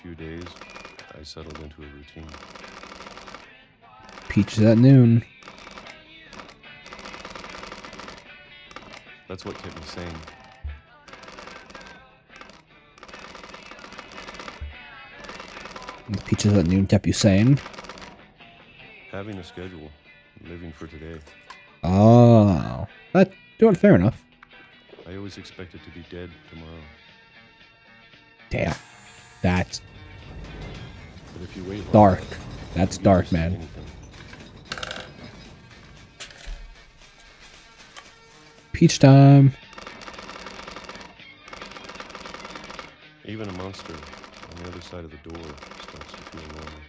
few days, I settled into a routine. Peaches at noon. That's what kept me sane. The peaches at noon kept you sane. Having a schedule, living for today. Oh, that's doing fair enough. I always expected to be dead tomorrow. Damn, that's But if you wait dark. long enough, That's you dark, just see man. anything. Peach time. Even a monster on the other side of the door starts to feel normal.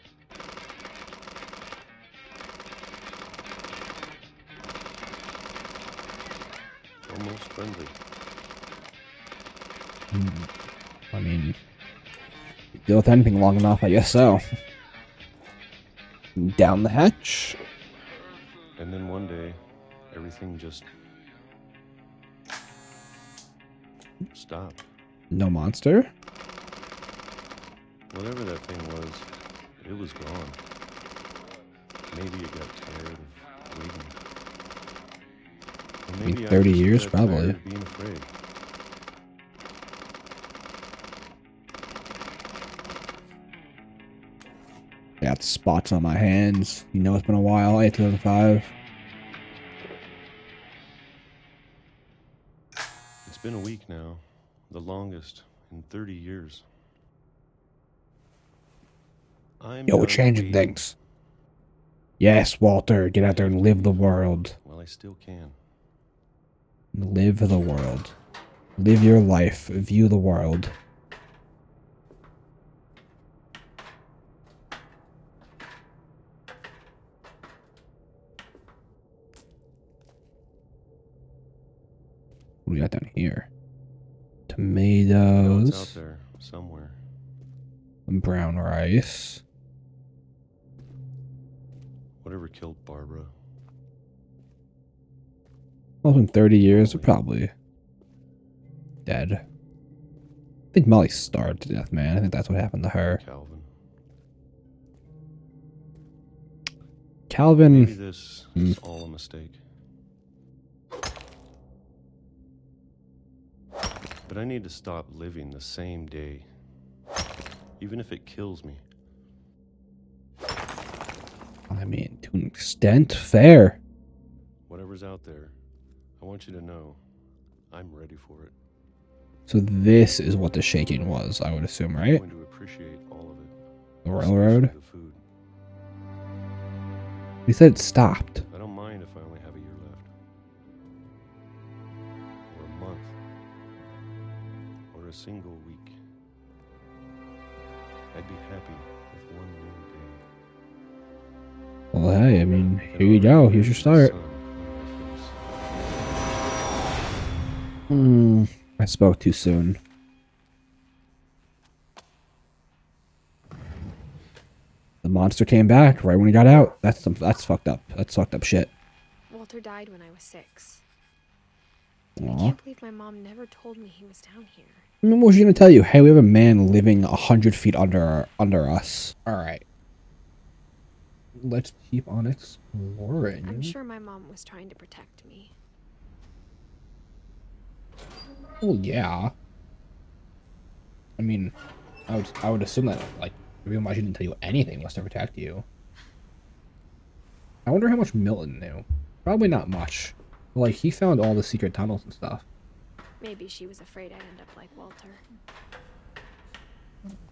Almost friendly. I mean, you deal with anything long enough, I guess so. Down the hatch. And then one day, everything just stopped. No monster? Whatever that thing was, it was gone. Maybe it got tired of waiting. Or I mean, maybe 30 just years, got probably. tired of being afraid. I got spots on my hands. You know it's been a while. 2005. It's been a week now, the longest in 30 years. Yo, we're changing things. Yes, Walter, get out there and live the world. Well, I still can. Live the world. Live your life. View the world. What do we got down here? Tomatoes. It's out there somewhere. Brown rice. Whatever killed Barbara. Well, in 30 years, they're probably dead. I think Molly starved to death, man. I think that's what happened to her. Calvin. Maybe this is all a mistake. But I need to stop living the same day. Even if it kills me. I mean, to an extent, fair. Whatever's out there, I want you to know I'm ready for it. So this is what the shaking was, I would assume, right? I'm going to appreciate all of it. The railroad? The food. He said it stopped. I don't mind if I only have a year left. Or a month. Or a single week. I'd be happy with one new day. Well, hey, I mean, here you go. Here's your start. I spoke too soon. The monster came back right when he got out. That's fucked up. That's fucked up shit. Walter died when I was 6. Aw. I can't believe my mom never told me he was down here. I mean, what was she gonna tell you? Hey, we have a man living 100 feet under us. All right. Let's keep on exploring. I'm sure my mom was trying to protect me. Well, yeah. I mean, I would assume that, like, the reason why she didn't tell you anything was to protect you. I wonder how much Milton knew. Probably not much. Like, he found all the secret tunnels and stuff. Maybe she was afraid I'd end up like Walter.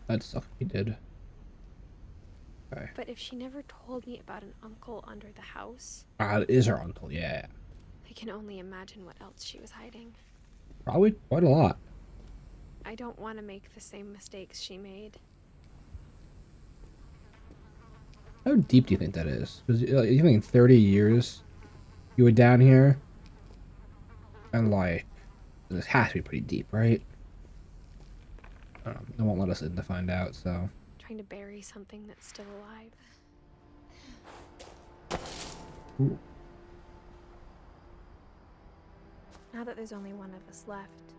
That stuff he did. Okay. But if she never told me about an uncle under the house... It is her uncle, yeah. I can only imagine what else she was hiding. Probably quite a lot. I don't want to make the same mistakes she made. How deep do you think that is? Because you think in 30 years, you were down here, and like, this has to be pretty deep, right? I don't know. They won't let us in to find out, so. Trying to bury something that's still alive. Ooh. Now that there's only one of us left,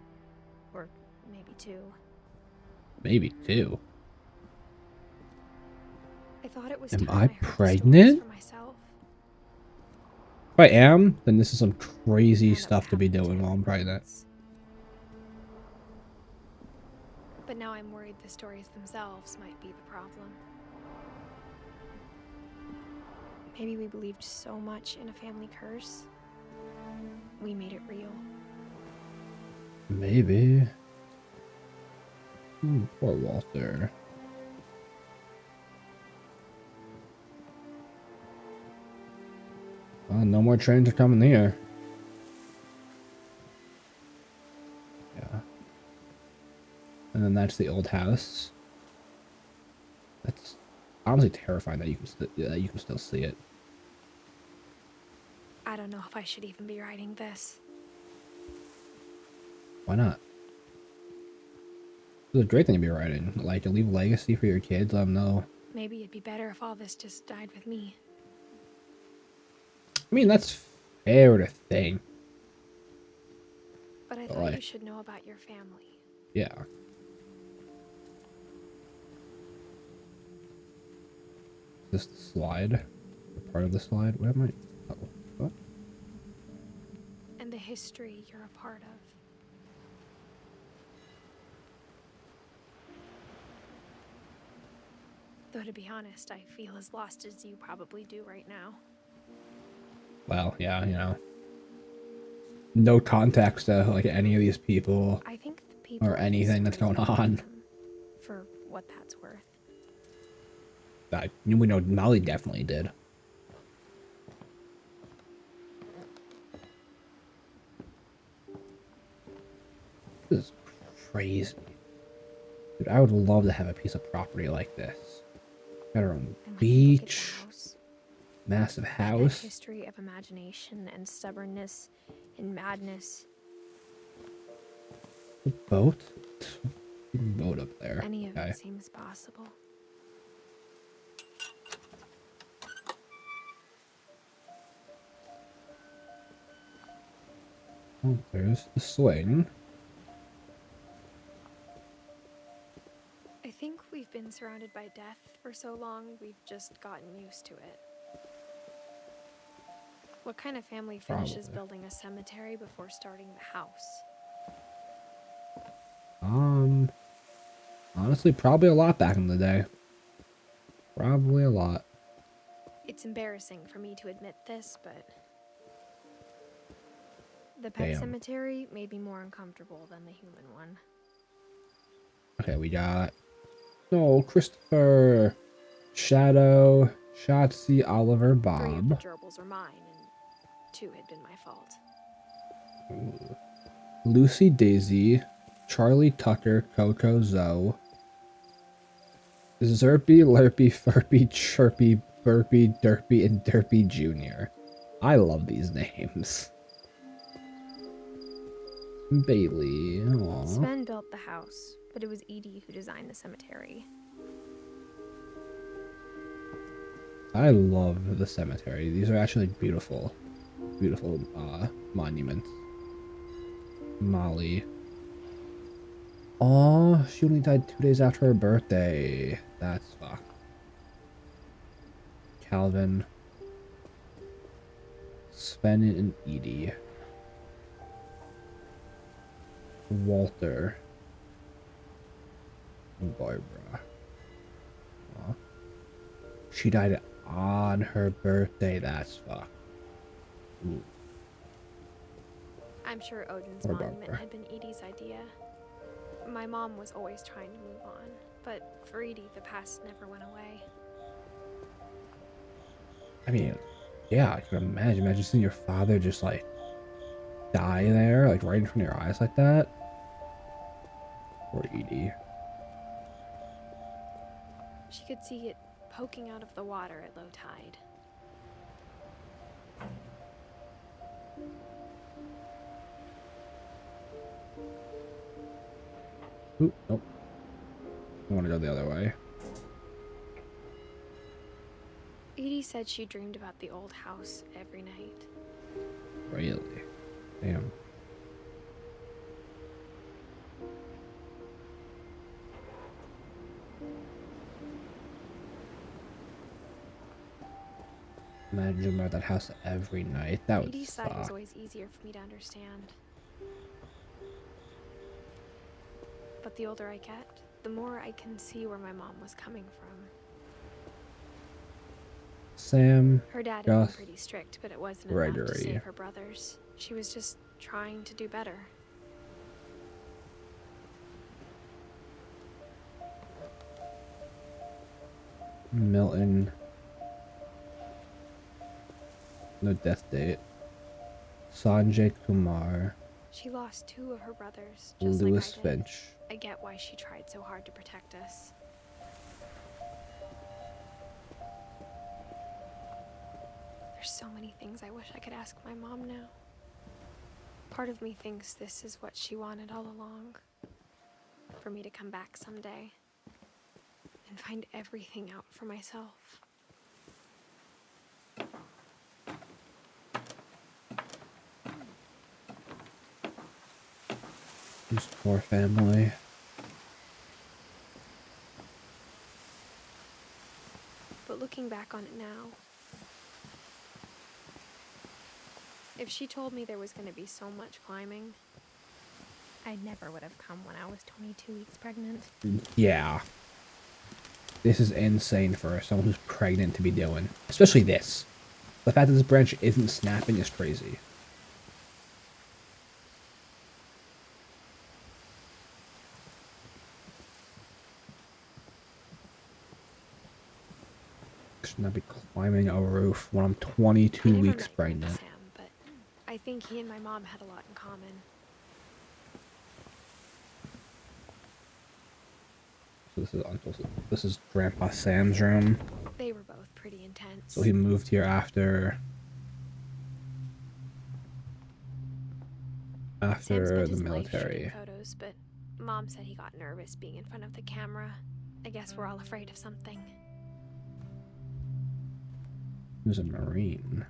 or maybe 2. Maybe 2. thought it was Am time I I heard the stories pregnant? for myself. If I am, then this is some crazy Found out what stuff to be happened doing while I'm everyone pregnant. else. But now I'm worried the stories themselves might be the problem. Maybe we believed so much in a family curse, we made it real. Maybe. Poor Walter. Well, no more trains are coming here. Yeah. And then that's the old house. That's honestly terrifying that you can still see it. I don't know if I should even be writing this. Why not? It's a great thing to be writing. Like, to leave a legacy for your kids, let them know. Maybe it'd be better if all this just died with me. I mean, that's fair to think. But I thought like, you should know about your family. Yeah. This slide? Or part of the slide? Where am I? Oh, what? And the history you're a part of. Though to be honest, I feel as lost as you probably do right now. Well, yeah, you know. No context to like any of these people I think the people or anything that's going on. For what that's worth. We know Molly definitely did. This is crazy. Dude, I would love to have a piece of property like this. Got our own beach. Massive house. That history of imagination and stubbornness and madness. A boat? Boat up there. Any of it seems possible. Oh, there's the swing. I think we've been surrounded by death for so long, we've just gotten used to it. What kind of family finishes building a cemetery before starting the house? Honestly, probably a lot back in the day. Probably a lot. It's embarrassing for me to admit this, but the pet cemetery made me more uncomfortable than the human one. Okay, we got Christopher, Shadow, Shotzi, Oliver, Bob. 3 of the gerbils are mine, and 2 had been my fault. Ooh. Lucy, Daisy, Charlie, Tucker, Coco, Zoe, Zerpy, Lerpy, Furpy, Chirpy, Burpy, Derpy, and Derpy Jr. I love these names. Bailey. Aww. Sven built the house, but it was Edie who designed the cemetery. I love the cemetery. These are actually beautiful. Beautiful monuments. Molly. Aw, she only died 2 days after her birthday. That's fucked. Calvin. Sven and Edie. Walter. And Barbara. Aw. She died on her birthday. That's fucked. Ooh. I'm sure Odin's Or monument Barbara. had been Edie's idea. My mom was always trying to move on, but for Edie, the past never went away. I mean, yeah, I can imagine. Imagine seeing your father just like die there, like right in front of your eyes like that. Poor Edie. She could see it poking out of the water at low tide. Ooh, nope. I want to go the other way. Edie said she dreamed about the old house every night. Really? Damn. Imagine about that house every night. That would Edie's side was suck. always easier for me to understand. But the older I get, the more I can see where my mom was coming from. Sam, Her dad had been Gus, pretty strict, but it wasn't enough to Gregory. save her brothers. She was just trying to do better. Milton. No death date. Sanjay Kumar. She lost 2 of her brothers, just Lewis like I did. Finch. I get why she tried so hard to protect us. There's so many things I wish I could ask my mom now. Part of me thinks this is what she wanted all along. For me to come back someday and find everything out for myself. This poor family. But looking back on it now, if she told me there was going to be so much climbing, I never would have come when I was 22 weeks pregnant. Yeah. This is insane for someone who's pregnant to be doing. Especially this. The fact that this branch isn't snapping is crazy. Should not be climbing a roof when I'm 22 weeks pregnant. Sam, but I think he and my mom had a lot in common. So this is Grandpa Sam's room. They were both pretty intense. So he moved here after Sam spent the his life military. shooting photos, but Mom said he got nervous being in front of the camera. I guess we're all afraid of something. He was a Marine.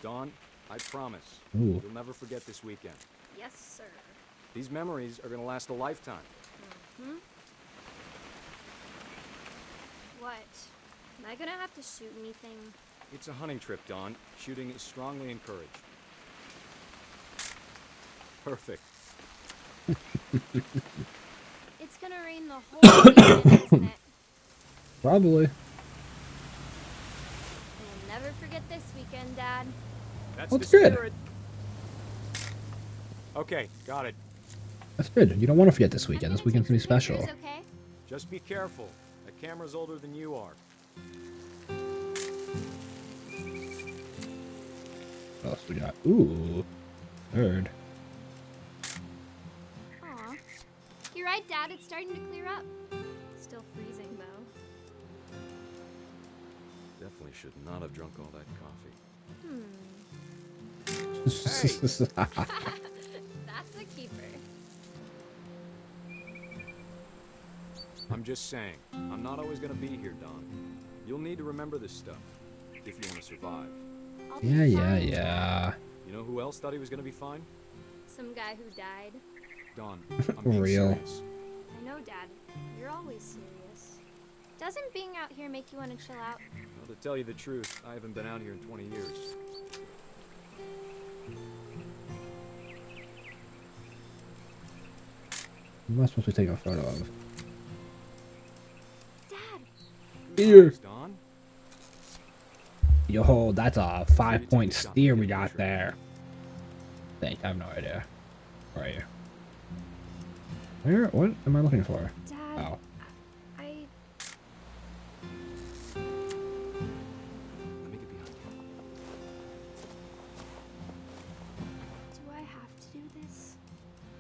Dawn, I promise. Ooh. You'll never forget this weekend. Yes, sir. These memories are gonna last a lifetime. Hmm? What? Am I gonna have to shoot anything? It's a hunting trip, Dawn. Shooting is strongly encouraged. Perfect. It's gonna rain the whole weekend, isn't it? Probably. We'll never forget this weekend, Dad. That's Oh, the it's good. spirit. Okay, got it. That's good. You don't want to forget this weekend. This weekend's gonna be special. Okay? Just be careful. That camera's older than you are. What else we got? Ooh. Third. Aw. You're right, Dad. It's starting to clear up. Still freezing, though. Definitely should not have drunk all that coffee. That's a keeper. I'm just saying, I'm not always gonna be here, Dawn. You'll need to remember this stuff if you want to survive. I'll be Yeah. You know who else thought he was gonna be fine? Some guy who died. Dawn, I'm being Real. serious. I know, Dad. You're always serious. Doesn't being out here make you want to chill out? Well, to tell you the truth, I haven't been out here in 20 years. What am I supposed to be taking a photo of? Dad! Here. Dawn? Yo, that's a 5-point steer we got there. Thank. I have no idea. Where are you? Where? What am I looking for? Dad, Oh. Let me get behind you. Do I have to do this?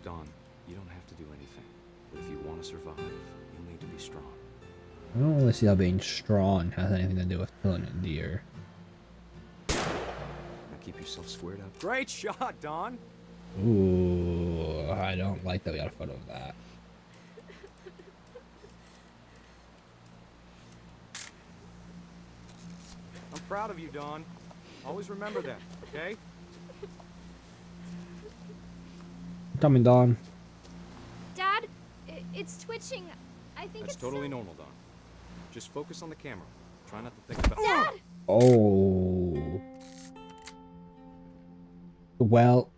Dawn, you don't have to do anything. But if you want to survive, you'll need to be strong. I don't really see how being strong has anything to do with killing a deer. Now keep yourself squared up. Great shot, Dawn! Ooh, I don't like that we got a photo of that. proud of you, Dawn. Always remember that, okay? Coming, Dawn. Dad, it's twitching. I think That's it's totally normal, Dawn. Just focus on the camera. Try not to think about. Dad! Oh. Well.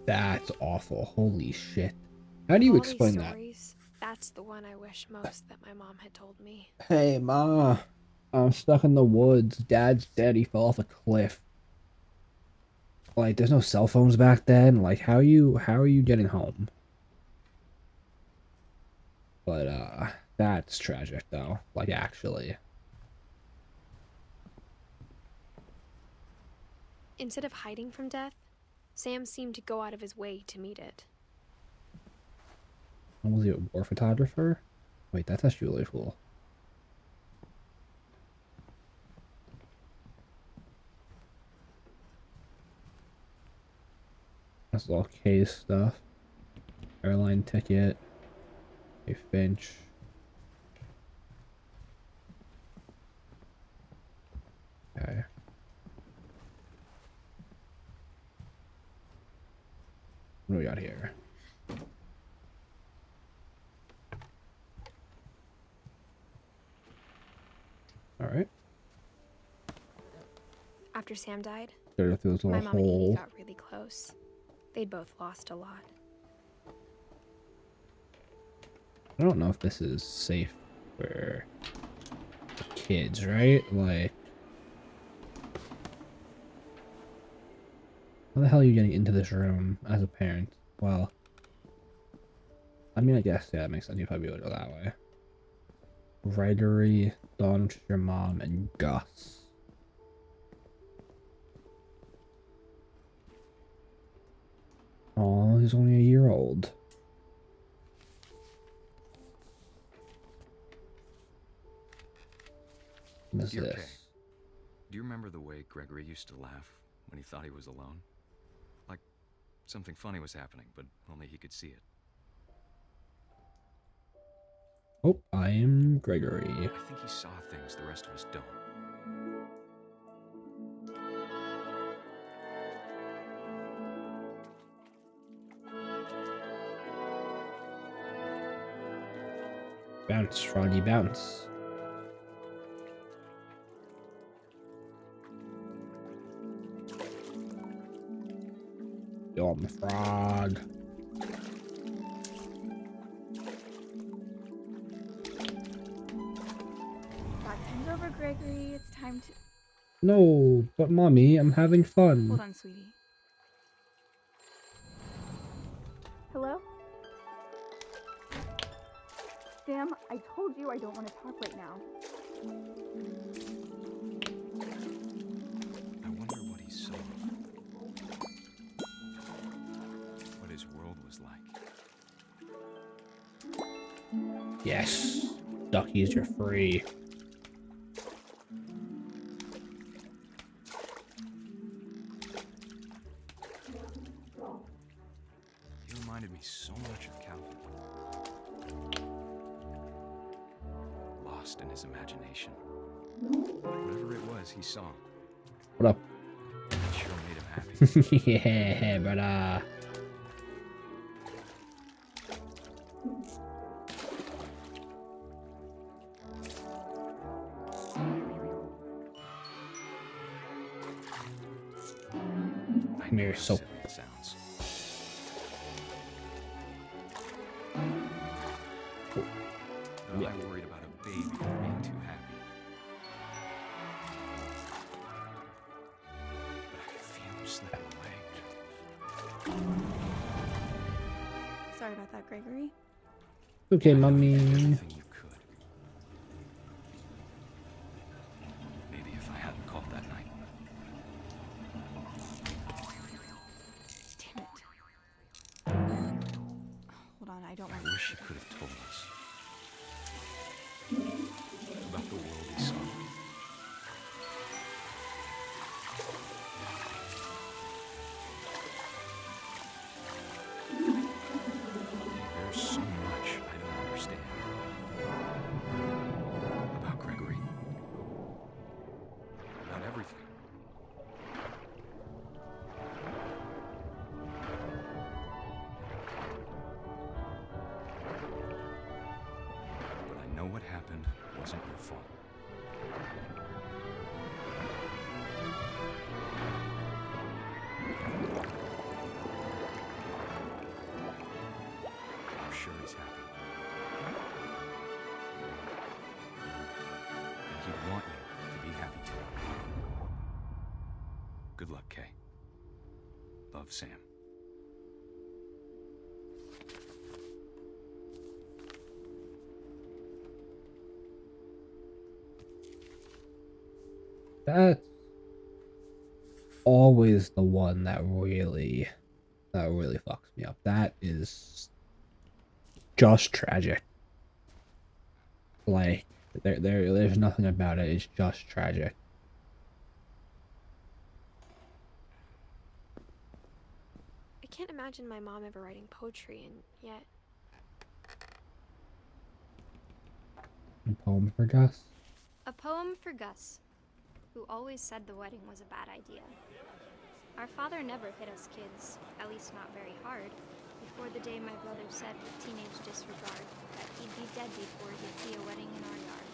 That's awful. Holy shit. How do you explain that? That's the one I wish most that my mom had told me. Hey, Ma. I'm stuck in the woods. Dad's dead. He fell off a cliff. Like, there's no cell phones back then. Like, how are you getting home? But, that's tragic, though. Like, actually. Instead of hiding from death, Sam seemed to go out of his way to meet it. Was he a war photographer? Wait, that's actually really cool. That's all case stuff. Airline ticket. A Finch. Okay. What do we got here? All right. After Sam died, Through this my little mom and Edie hole. got really close. They'd both lost a lot. I don't know if this is safe for kids, right? Like, how the hell are you getting into this room as a parent? Well, I mean, I guess, yeah, that makes sense. You probably would go that way. Gregory, Dawn, your mom, and Gus. Oh, he's only a year old. What is Dear this? Kay, do you remember the way Gregory used to laugh when he thought he was alone? Like something funny was happening, but only he could see it. Oh, I am Gregory. I think he saw things the rest of us don't. Bounce, Froggy, bounce. Yo, I'm a frog. That time's over, Gregory. It's time to... No, but Mommy, I'm having fun. Hold on, sweetie. Hello? Sam, I told you I don't want to talk right now. I wonder what he saw. What his world was like. Yes. Duckies, you're free. He reminded me so much of Calvin. Lost in his imagination. Whatever it was he saw. What up? It sure made him happy. Yeah, brother. Come here, so. Silly it sounds. Yeah. I worried about a baby being too happy. But I could feel him slipping away. Sorry about that, Gregory. Okay, Mommy. Everything you could. Maybe if I hadn't called that night. Damn it. Hold on, I don't I want to... wish he could have told us about the world he saw. There's so much I don't understand. I want you to be happy too. Good luck, Kay. Love, Sam. That's always the one that really fucks me up. That is just tragic. Like there's nothing about it. It's just tragic. I can't imagine my mom ever writing poetry, and yet... A poem for Gus? A poem for Gus, who always said the wedding was a bad idea. Our father never hit us kids, at least not very hard, before the day my brother said with teenage disregard that he'd be dead before he'd see a wedding in our yard.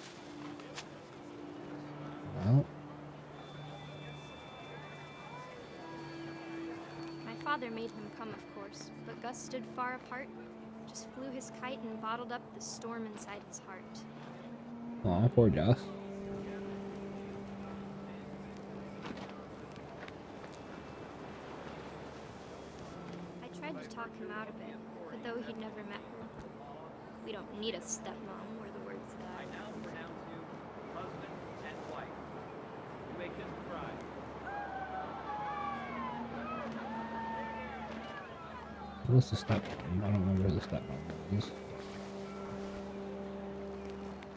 Well, my father made him come, of course, but Gus stood far apart, just flew his kite and bottled up the storm inside his heart. aw, poor Gus. I tried to talk him out of it, but though he'd never met her, we don't need a stepmom, were the words that I now pronounce you husband and wife. You make them cry. What's the stepmom? I don't remember who the stepmom is.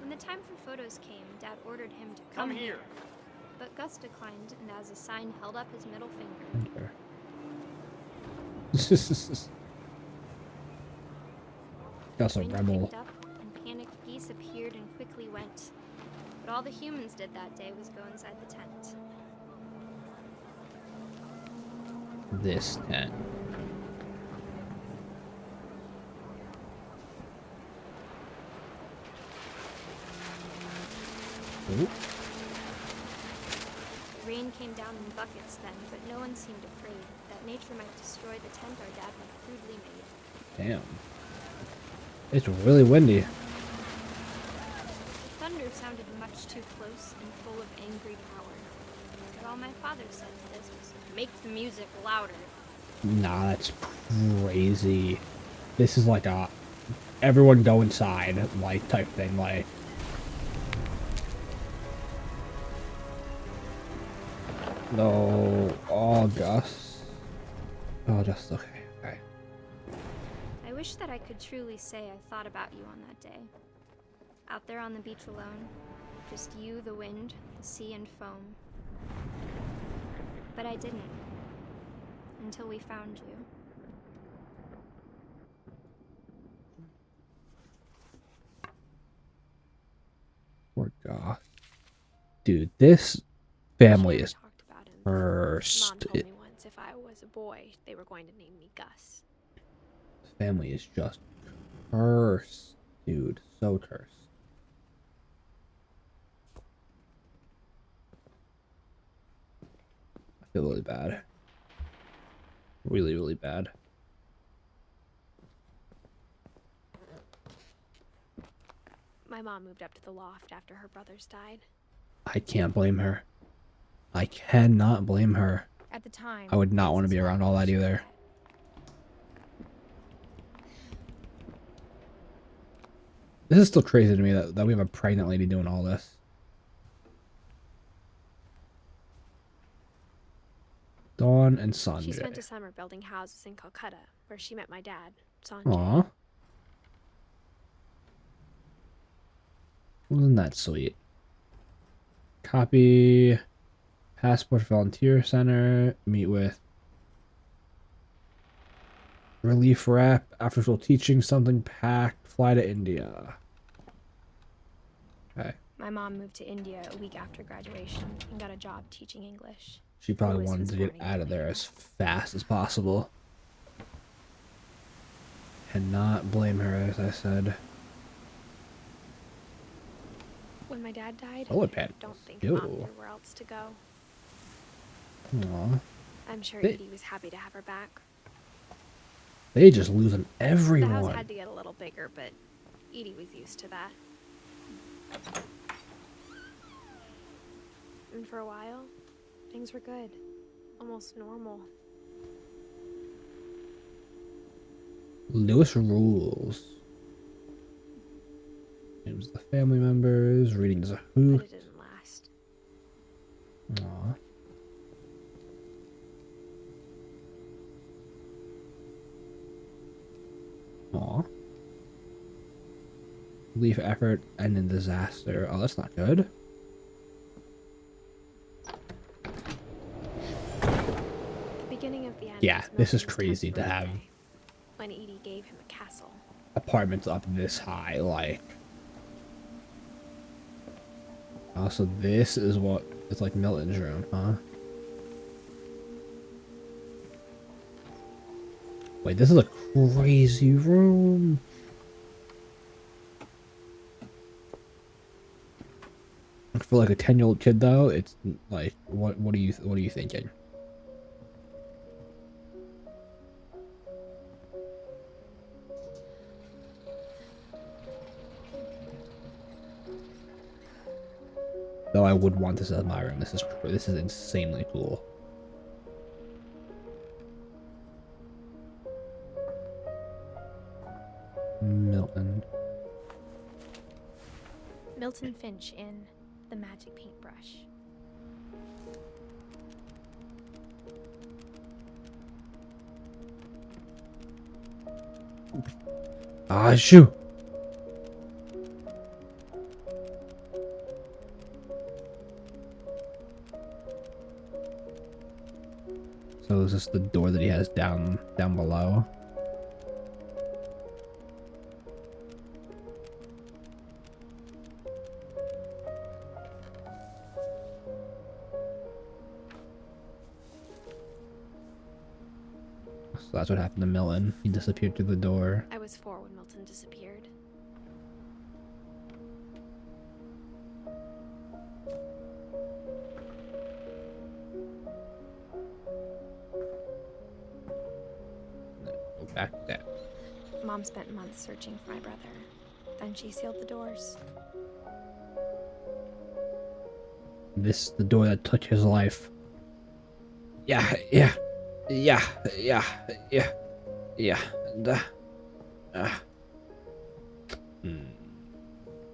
When the time for photos came, Dad ordered him to come here. But Gus declined, and as a sign held up his middle finger. Okay. Gus a Wind rebel. picked up, and panicked geese appeared and quickly went. But all the humans did that day was go inside the tent. This tent. Ooh. Rain came down in buckets then, but no one seemed afraid that nature might destroy the tent our dad had crudely made. Damn. It's really windy. The thunder sounded much too close and full of angry power. But all my father said to this was, make the music louder. Nah, that's crazy. This is like a everyone go inside like type thing, like. No, oh Gus. Oh, just okay. Okay. I wish that I could truly say I thought about you on that day. Out there on the beach alone, just you, the wind, the sea, and foam. But I didn't. Until we found you. Poor Gus. Dude, this family is cursed. Mom told me once if I was a boy, they were going to name me Gus. This family is just cursed, dude. So cursed. I feel really bad. Really, really bad. My mom moved up to the loft after her brothers died. I can't blame her. I cannot blame her. At the time, I would not want to be around all that either. This is still crazy to me that we have a pregnant lady doing all this. Dawn and Sanjay. She spent a summer building houses in Calcutta, where she met my dad, Sanjay. Aw. Wasn't that sweet? Copy. Passport Volunteer Center. Meet with. Relief rep. After school teaching. Something packed. Fly to India. Okay. My mom moved to India a week after graduation and got a job teaching English. She probably wanted to get out of there as fast as possible. Cannot blame her, as I said. When my dad died, Oh, I don't think Mom knew where else to go. Aw. I'm sure Edie was happy to have her back. They just losing The everyone. house had to get a little bigger, but Edie was used to that. And for a while, things were good. Almost normal. Lewis rules. Names the family members, reading the who. But it didn't last. Aw. Aw. Leave effort and in disaster. Oh, that's not good. The beginning of the end. Yeah, this is crazy to have when Edie gave him a castle. Apartments up this high, like. Also, this is what it's like Milton's room, huh? Wait, this is a crazy room. For like a 10-year-old kid, though, it's like, what are you thinking? Though I would want this as my room. This is insanely cool. Milton Finch in The Magic Paintbrush. Ah, shoo! So is this the door that he has down below? So that's what happened to Milton. He disappeared through the door. I was 4 when Milton disappeared. Go back there. Mom spent months searching for my brother. Then she sealed the doors. This the door that took his life. Yeah.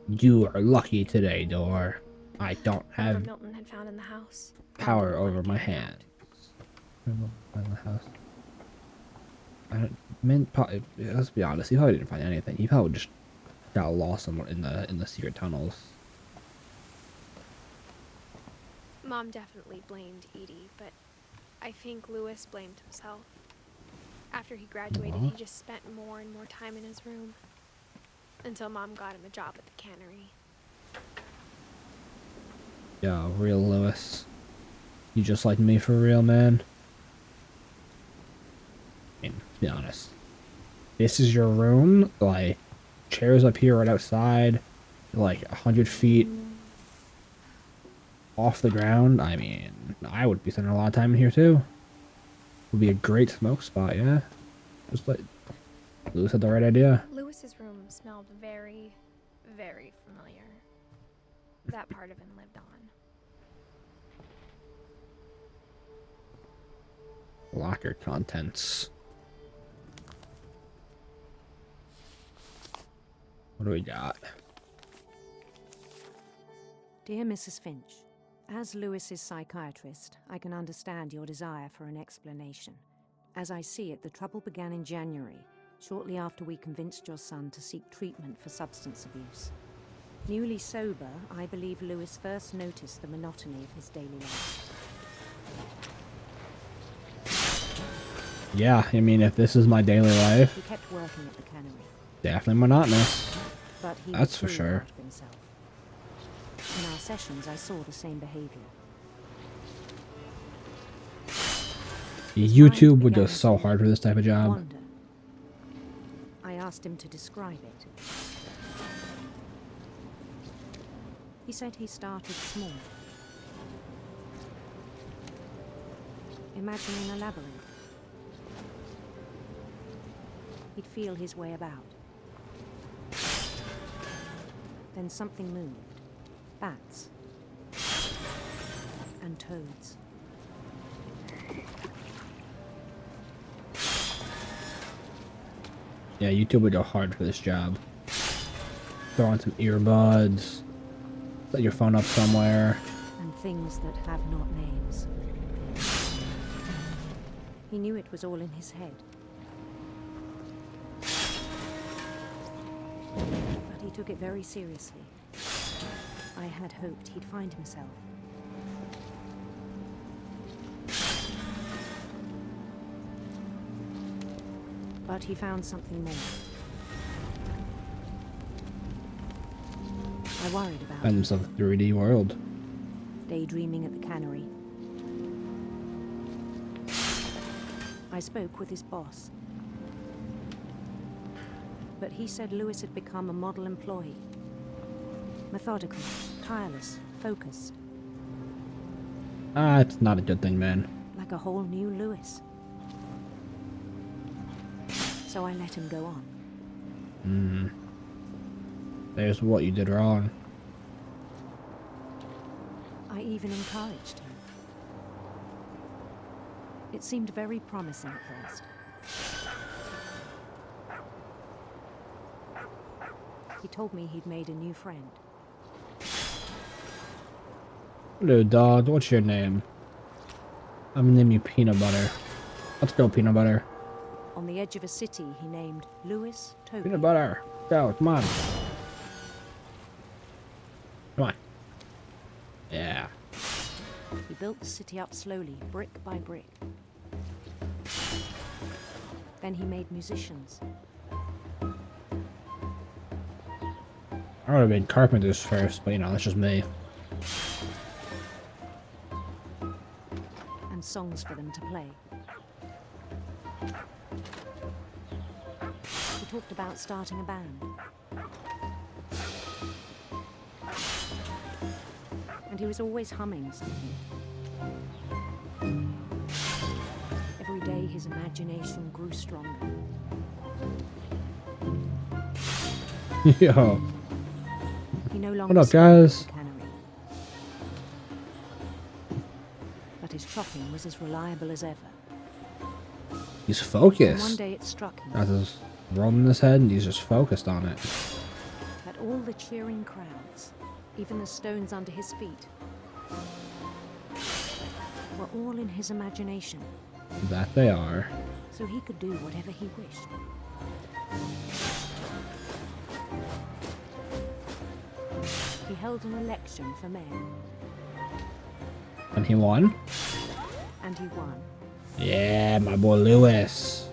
You are lucky today, door. I don't have Milton had found in the house. power over my hand. In the house. Let's be honest. He probably didn't find anything. He probably just got lost somewhere in the secret tunnels. Mom definitely blamed Edie, but I think Lewis blamed himself. After he graduated, he just spent more and more time in his room. Until Mom got him a job at the cannery. Yeah, real Lewis. You just like me for real, man? I mean, to be honest. This is your room? Like, chairs up here right outside. Like, 100 feet off the ground. I mean, I would be spending a lot of time in here, too. Would be a great smoke spot, yeah? Just like, Lewis had the right idea. Lewis's room smelled very, very familiar. That part of him lived on. Locker contents. What do we got? Dear Mrs. Finch, as Lewis's psychiatrist, I can understand your desire for an explanation. As I see it, the trouble began in January, shortly after we convinced your son to seek treatment for substance abuse. Newly sober, I believe Lewis first noticed the monotony of his daily life. Yeah, I mean, if this is my daily life, He kept working at the cannery. definitely monotonous. But he That's for withdrew sure. out of himself. In our sessions, I saw the same behavior. YouTube would go so hard for this type of job. Wonder. I asked him to describe it. He said he started small, imagining a labyrinth. He'd feel his way about. Then something moved. Bats. codes. Yeah, YouTube would go hard for this job. Throw on some earbuds. Set your phone up somewhere. And things that have not names. He knew it was all in his head. But he took it very seriously. I had hoped he'd find himself. But he found something more. I worried about Find himself a 3D world. daydreaming at the cannery. I spoke with his boss. But he said Lewis had become a model employee. Methodical, tireless, focused. It's not a good thing, man. Like a whole new Lewis. So I let him go on. There's what you did wrong. I even encouraged him. It seemed very promising at first. He told me he'd made a new friend. Hello, dog. What's your name? I'm gonna name you Peanut Butter. Let's go, Peanut Butter. On the edge of a city he named Lewis Toby. Peanut Butter. Go, come on. Come on. Yeah. He built the city up slowly, brick by brick. Then he made musicians. I would have made carpenters first, but you know, that's just me. And songs for them to play. He talked about starting a band. And he was always humming something. Every day his imagination grew stronger. Yo. He no longer What up, guys? spoke at the cannery. But his chopping was as reliable as ever. He's And focused. one day it struck him Got this rolling in his head and he's just focused on it. that all the cheering crowds, even the stones under his feet, were all in his imagination. That they are. So he could do whatever he wished. He held an election for mayor. And he won? And he won. Yeah, my boy Lewis.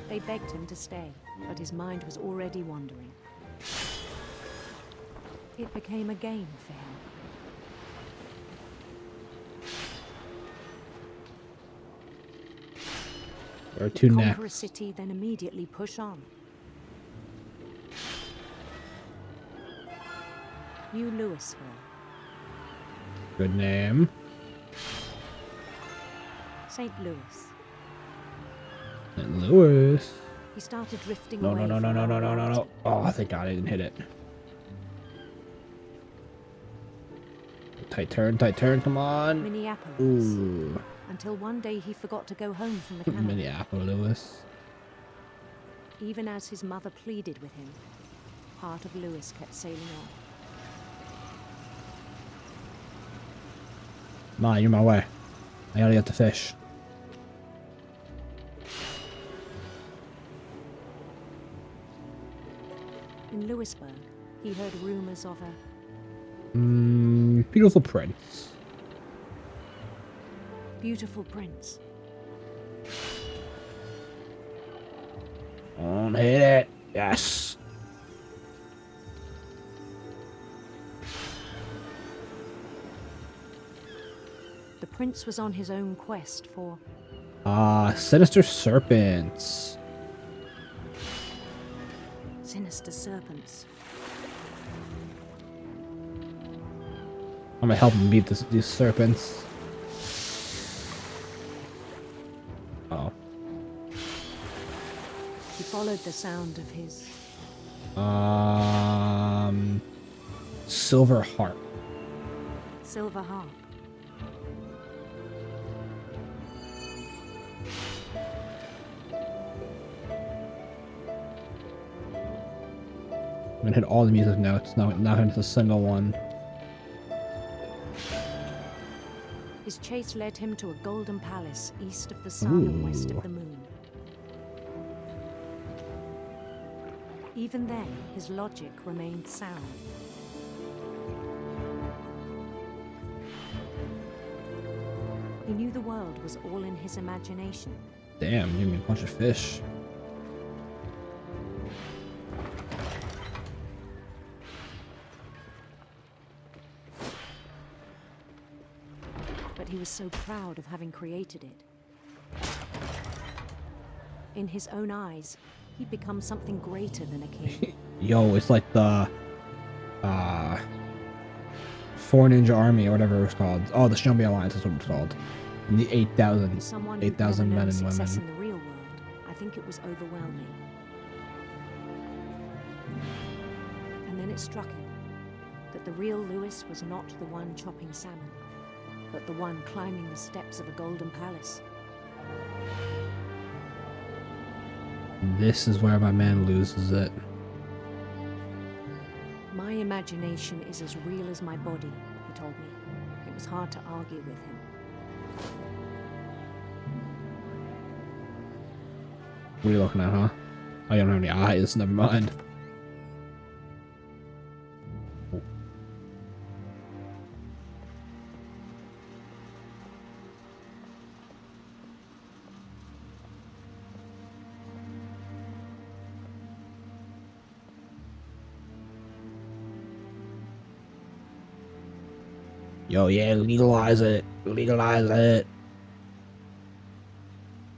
They begged him to stay, but his mind was already wandering. It became a game for him. Or two Conquer next. a city, then immediately push on. New Louisville. Good name. St. Louis. And Lewis. He started drifting No, away. no, no, no, from no, no, no, no, no. reality. Oh, thank God I didn't hit it. Tight turn, come on. Minneapolis. Ooh. Until one day he forgot to go home from the cannery. Minneapolis. Even as his mother pleaded with him, part of Lewis kept sailing on. Ma, you're my way. I gotta get the fish. In Lewisburg, he heard rumors of a Beautiful prince. beautiful prince. Don't hit it. Yes. The prince was on his own quest for Sinister serpents. sinister serpents. I'm gonna help him beat these serpents. Oh. He followed the sound of his Silver harp. silver harp. I'm gonna hit all the music notes, not into a single one. His chase led him to a golden palace east of the sun and west of the moon. Even then, his logic remained sound. He knew the world was all in his imagination. Damn, give me a bunch of fish. But he was so proud of having created it. In his own eyes, he'd become something greater than a king. Yo, it's like the 4 Ninja Army or whatever it was called. Oh, the Shinobi Alliance is what it's called. And the 8,000 men and women. In the real world, I think it was overwhelming. And then it struck him that the real Lewis was not the one chopping salmon, but the one climbing the steps of a golden palace. This is where my man loses it. My imagination is as real as my body, he told me. It was hard to argue with him. What are you looking at, huh? Oh, you don't have any eyes, never mind. Yo, yeah, legalize it. Legalize it.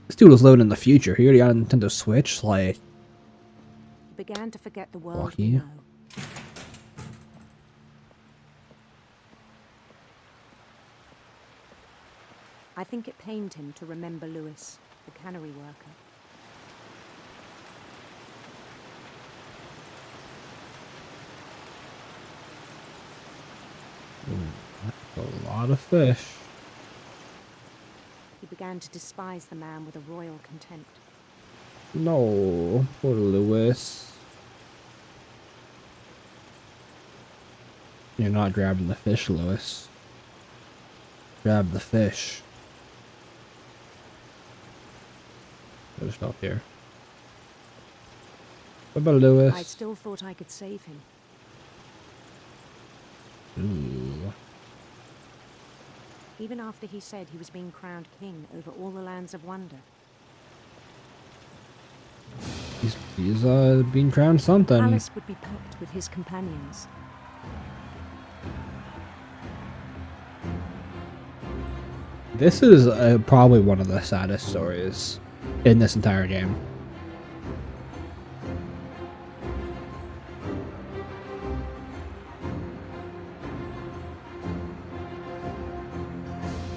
This dude was living in the future. He already got a Nintendo Switch. Like, He began to forget the world lucky. we know. I think it pained him to remember Lewis, the cannery worker. That's a lot of fish. He began to despise the man with a royal contempt. No, poor Lewis. You're not grabbing the fish, Lewis. Grab the fish. I'll just stop here. What about Lewis? I still thought I could save him. Ooh. Even after he said he was being crowned king over all the lands of wonder. He's being crowned something. The palace would be packed with his companions. This is probably one of the saddest stories in this entire game.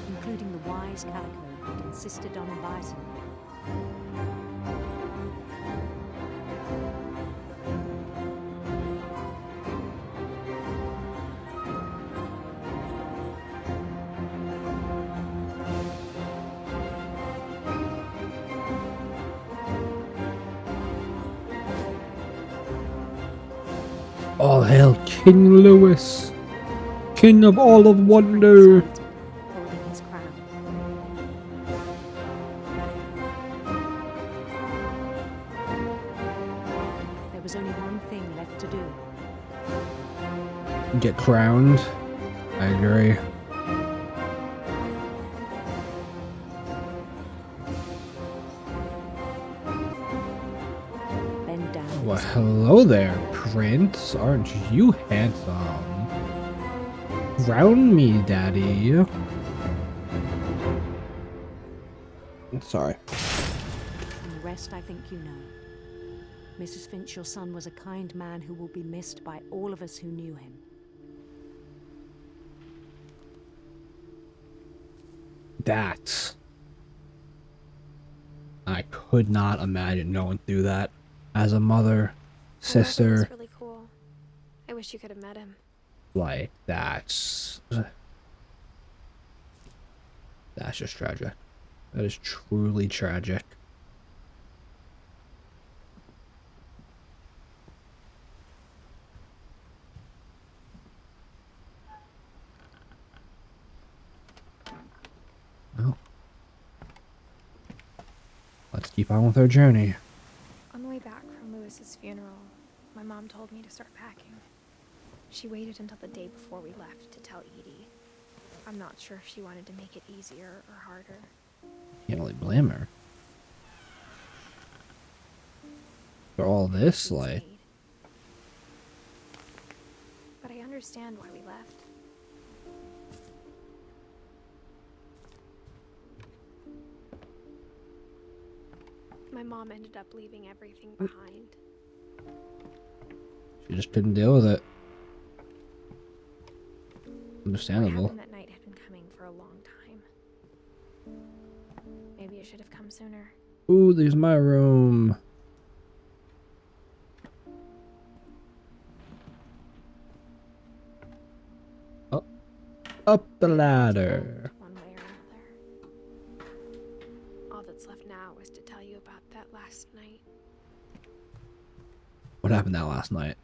Including the wise Calico who insisted on inviting me. All hail King Lewis, King of all of wonder. Holding his crown. There was only one thing left to do. Get crowned. I agree. Bend down. Well, hello there, Prince. Aren't you handsome? Crown me, Daddy. Sorry. And the rest I think you know. Mrs. Finch, your son was a kind man who will be missed by all of us who knew him. That. I could not imagine going through that as a mother, sister. That's really cool. I wish you could have met him. Like, that's just tragic. That is truly tragic. Let's keep on with our journey. On the way back from Lewis's funeral, my mom told me to start packing. She waited until the day before we left to tell Edie. I'm not sure if she wanted to make it easier or harder. Can't really blame her. For all this, like... But I understand why we left. My mom ended up leaving everything behind. She just couldn't deal with it. Understandable. What happened that night had been coming for a long time. Maybe it should have come sooner. Ooh, there's my room. Up the ladder. One way or another. All that's left now is to tell you about that last night. What happened that last night?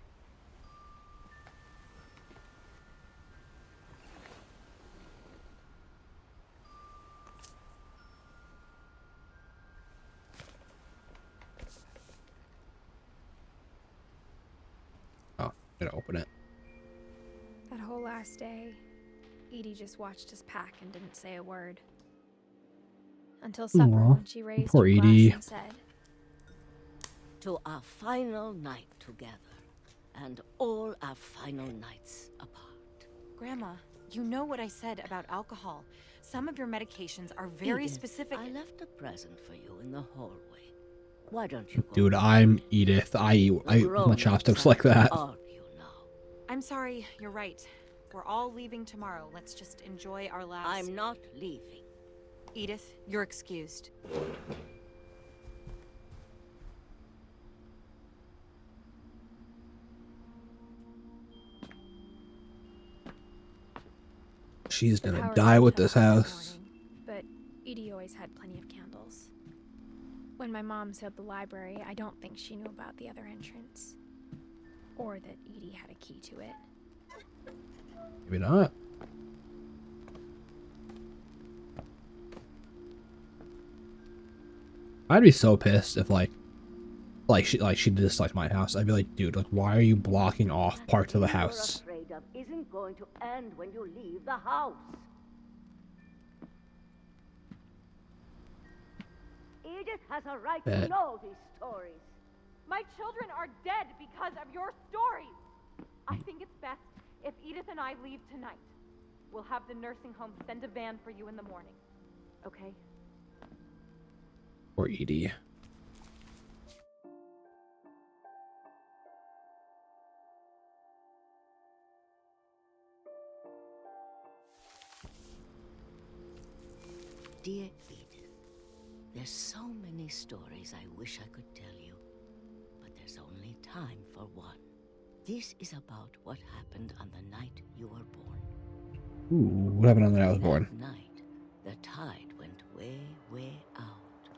Oh, gotta open it. That whole last day, Edie just watched us pack and didn't say a word. Until supper, when she raised poor her glass Edie. and said, "To our final night together, and all our final nights apart." Grandma, you know what I said about alcohol. Some of your medications are very Edith, specific. I left a present for you in the hallway. Why don't you go? Dude, I'm Edith. I eat my chopsticks like that. I'm sorry, you're right. We're all leaving tomorrow. Let's just enjoy our last... I'm not leaving. Edith, you're excused. She's gonna die with this house. but Edie always had plenty of candles. When my mom sealed the library, I don't think she knew about the other entrance. Or that Edie had a key to it. Maybe not. I'd be so pissed if like she did this like my house. I'd be like, dude, like why are you blocking off parts of the house? What you're afraid of isn't going to end when you leave the house. Edith has a right to know these stories. My children are dead because of your stories. I think it's best if Edith and I leave tonight. We'll have the nursing home send a van for you in the morning. Okay? Or Edie. Dear Edith, there's so many stories I wish I could tell you, but there's only time for one. This is about what happened on the night you were born. Ooh, what happened on the night I was born? That night, the tide went way, way out.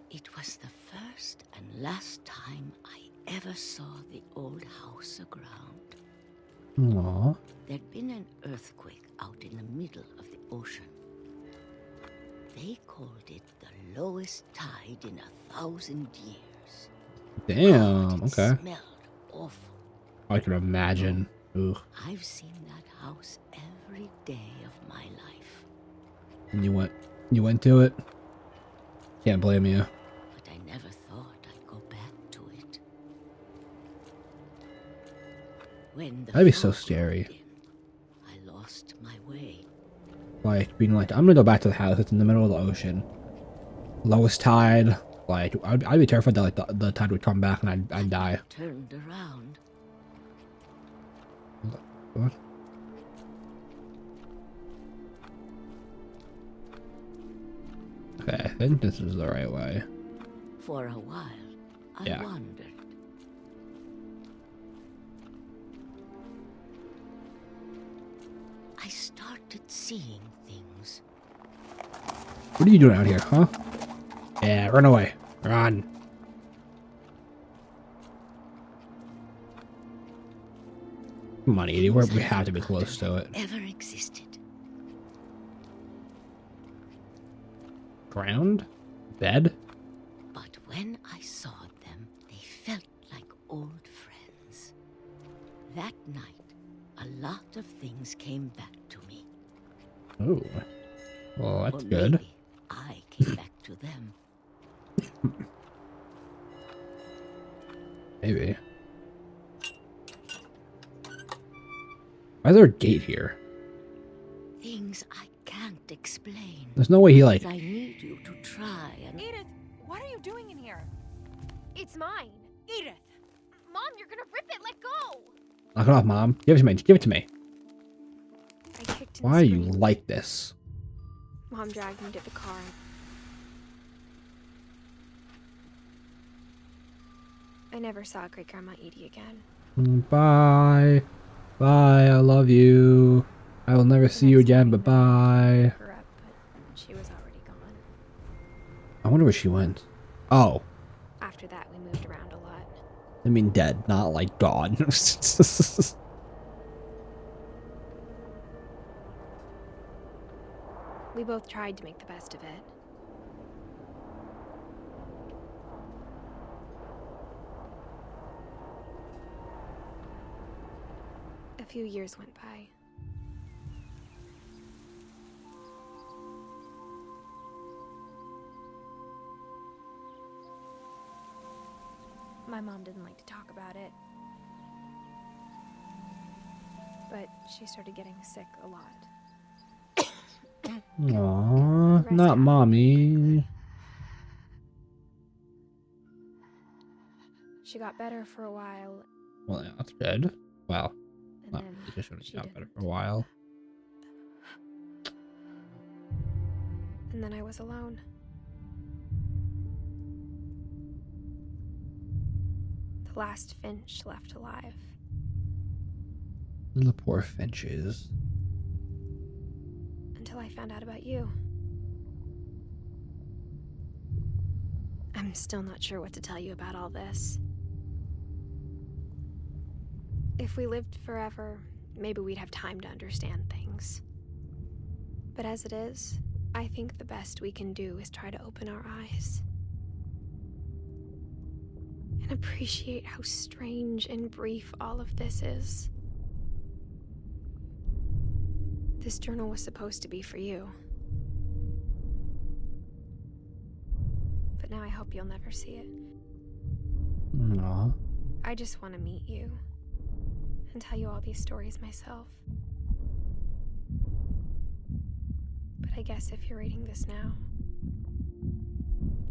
It was the first and last time I ever saw the old house aground. Aww. There'd been an earthquake out in the middle of the ocean. They called it the lowest tide in 1,000 years. Damn, okay. Smelled awful. I can imagine. Ugh. I've seen that house every day of my life. And you went to it? Can't blame you. But I never thought I'd go back to it. When the That'd be so fog scary. rolled in, I lost my way. Like being like, I'm gonna go back to the house. It's in the middle of the ocean. Lowest tide. Like I'd be terrified that like the tide would come back and I'd die. Turned around. What? Okay, I think this is the right way. For a while, I wandered. I started seeing things. What are you doing out here, huh? Yeah, run away. Run. Come on, Edie. We have to be close to it. Ever existed. Ground? Dead? But when I saw them, they felt like old friends. That night, a lot of things came back to me. Oh. Well, that's Or good. maybe I came back to them. Maybe. Why is there a gate here? Things I can't explain. There's no way he like... But I need you to try and... Edith, what are you doing in here? It's mine. Edith! Mom, you're gonna rip it. Let go. Knock it off, Mom. Give it to me. Give it to me. I kicked in Why are the you screen. like this? Mom dragged me to the car. I never saw Great Grandma Edie again. Bye. Bye. I love you. I will never see you again, but bye. Her up, but she was already gone. I wonder where she went. Oh. After that, we moved around a lot. I mean dead, not like gone. We both tried to make the best of it. A few years went by. My mom didn't like to talk about it. But she started getting sick a lot. Aww, not mommy. She got better for a while. Well, yeah, that's good. Wow. And Well, then she should have she got better for a while. And then I was alone. The last Finch left alive. The poor Finches. Until I found out about you. I'm still not sure what to tell you about all this. If we lived forever, maybe we'd have time to understand things. But as it is, I think the best we can do is try to open our eyes. And appreciate how strange and brief all of this is. This journal was supposed to be for you. But now I hope you'll never see it. Aww. I just want to meet you and tell you all these stories myself. But I guess if you're reading this now,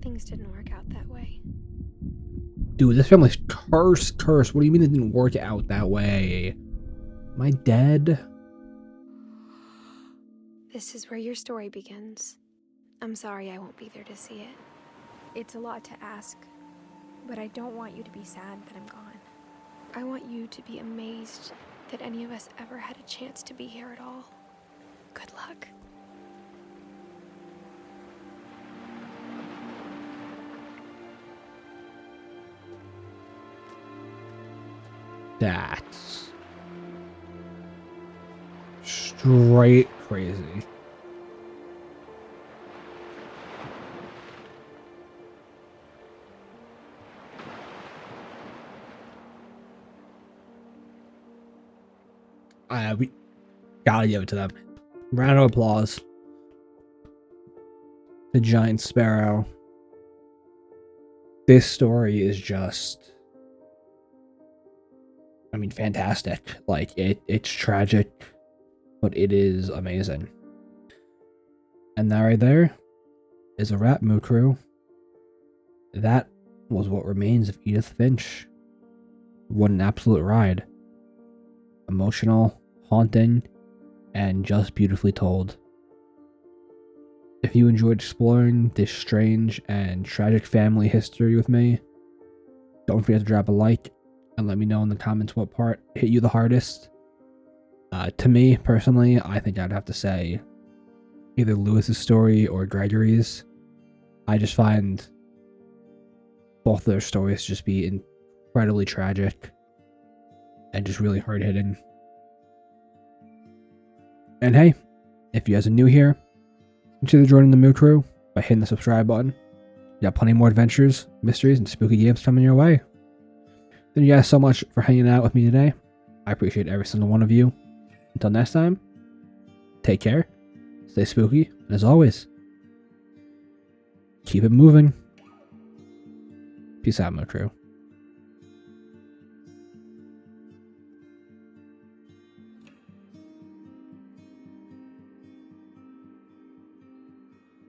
things didn't work out that way. Dude, this family's cursed. What do you mean it didn't work out that way? Am I dead? This is where your story begins. I'm sorry I won't be there to see it. It's a lot to ask, but I don't want you to be sad that I'm gone. I want you to be amazed that any of us ever had a chance to be here at all. Good luck. That's straight crazy. We gotta give it to them. Round of applause. The Giant Sparrow. This story is just, I mean, fantastic. Like, it's tragic, but it is amazing. And that right there is a wrap, Moo Crew. That was what remains of Edith Finch. What an absolute ride. Emotional, haunting, and just beautifully told. If you enjoyed exploring this strange and tragic family history with me, don't forget to drop a like and let me know in the comments what part hit you the hardest. To me, personally, I think I'd have to say either Lewis's story or Gregory's. I just find both of their stories just be incredibly tragic and just really hard-hitting. And hey, if you guys are new here, consider joining the Moo Crew by hitting the subscribe button. got plenty more adventures, mysteries, and spooky games coming your way. Thank you guys so much for hanging out with me today. I appreciate every single one of you. Until next time, take care, stay spooky, and as always, keep it moving. Peace out, my crew.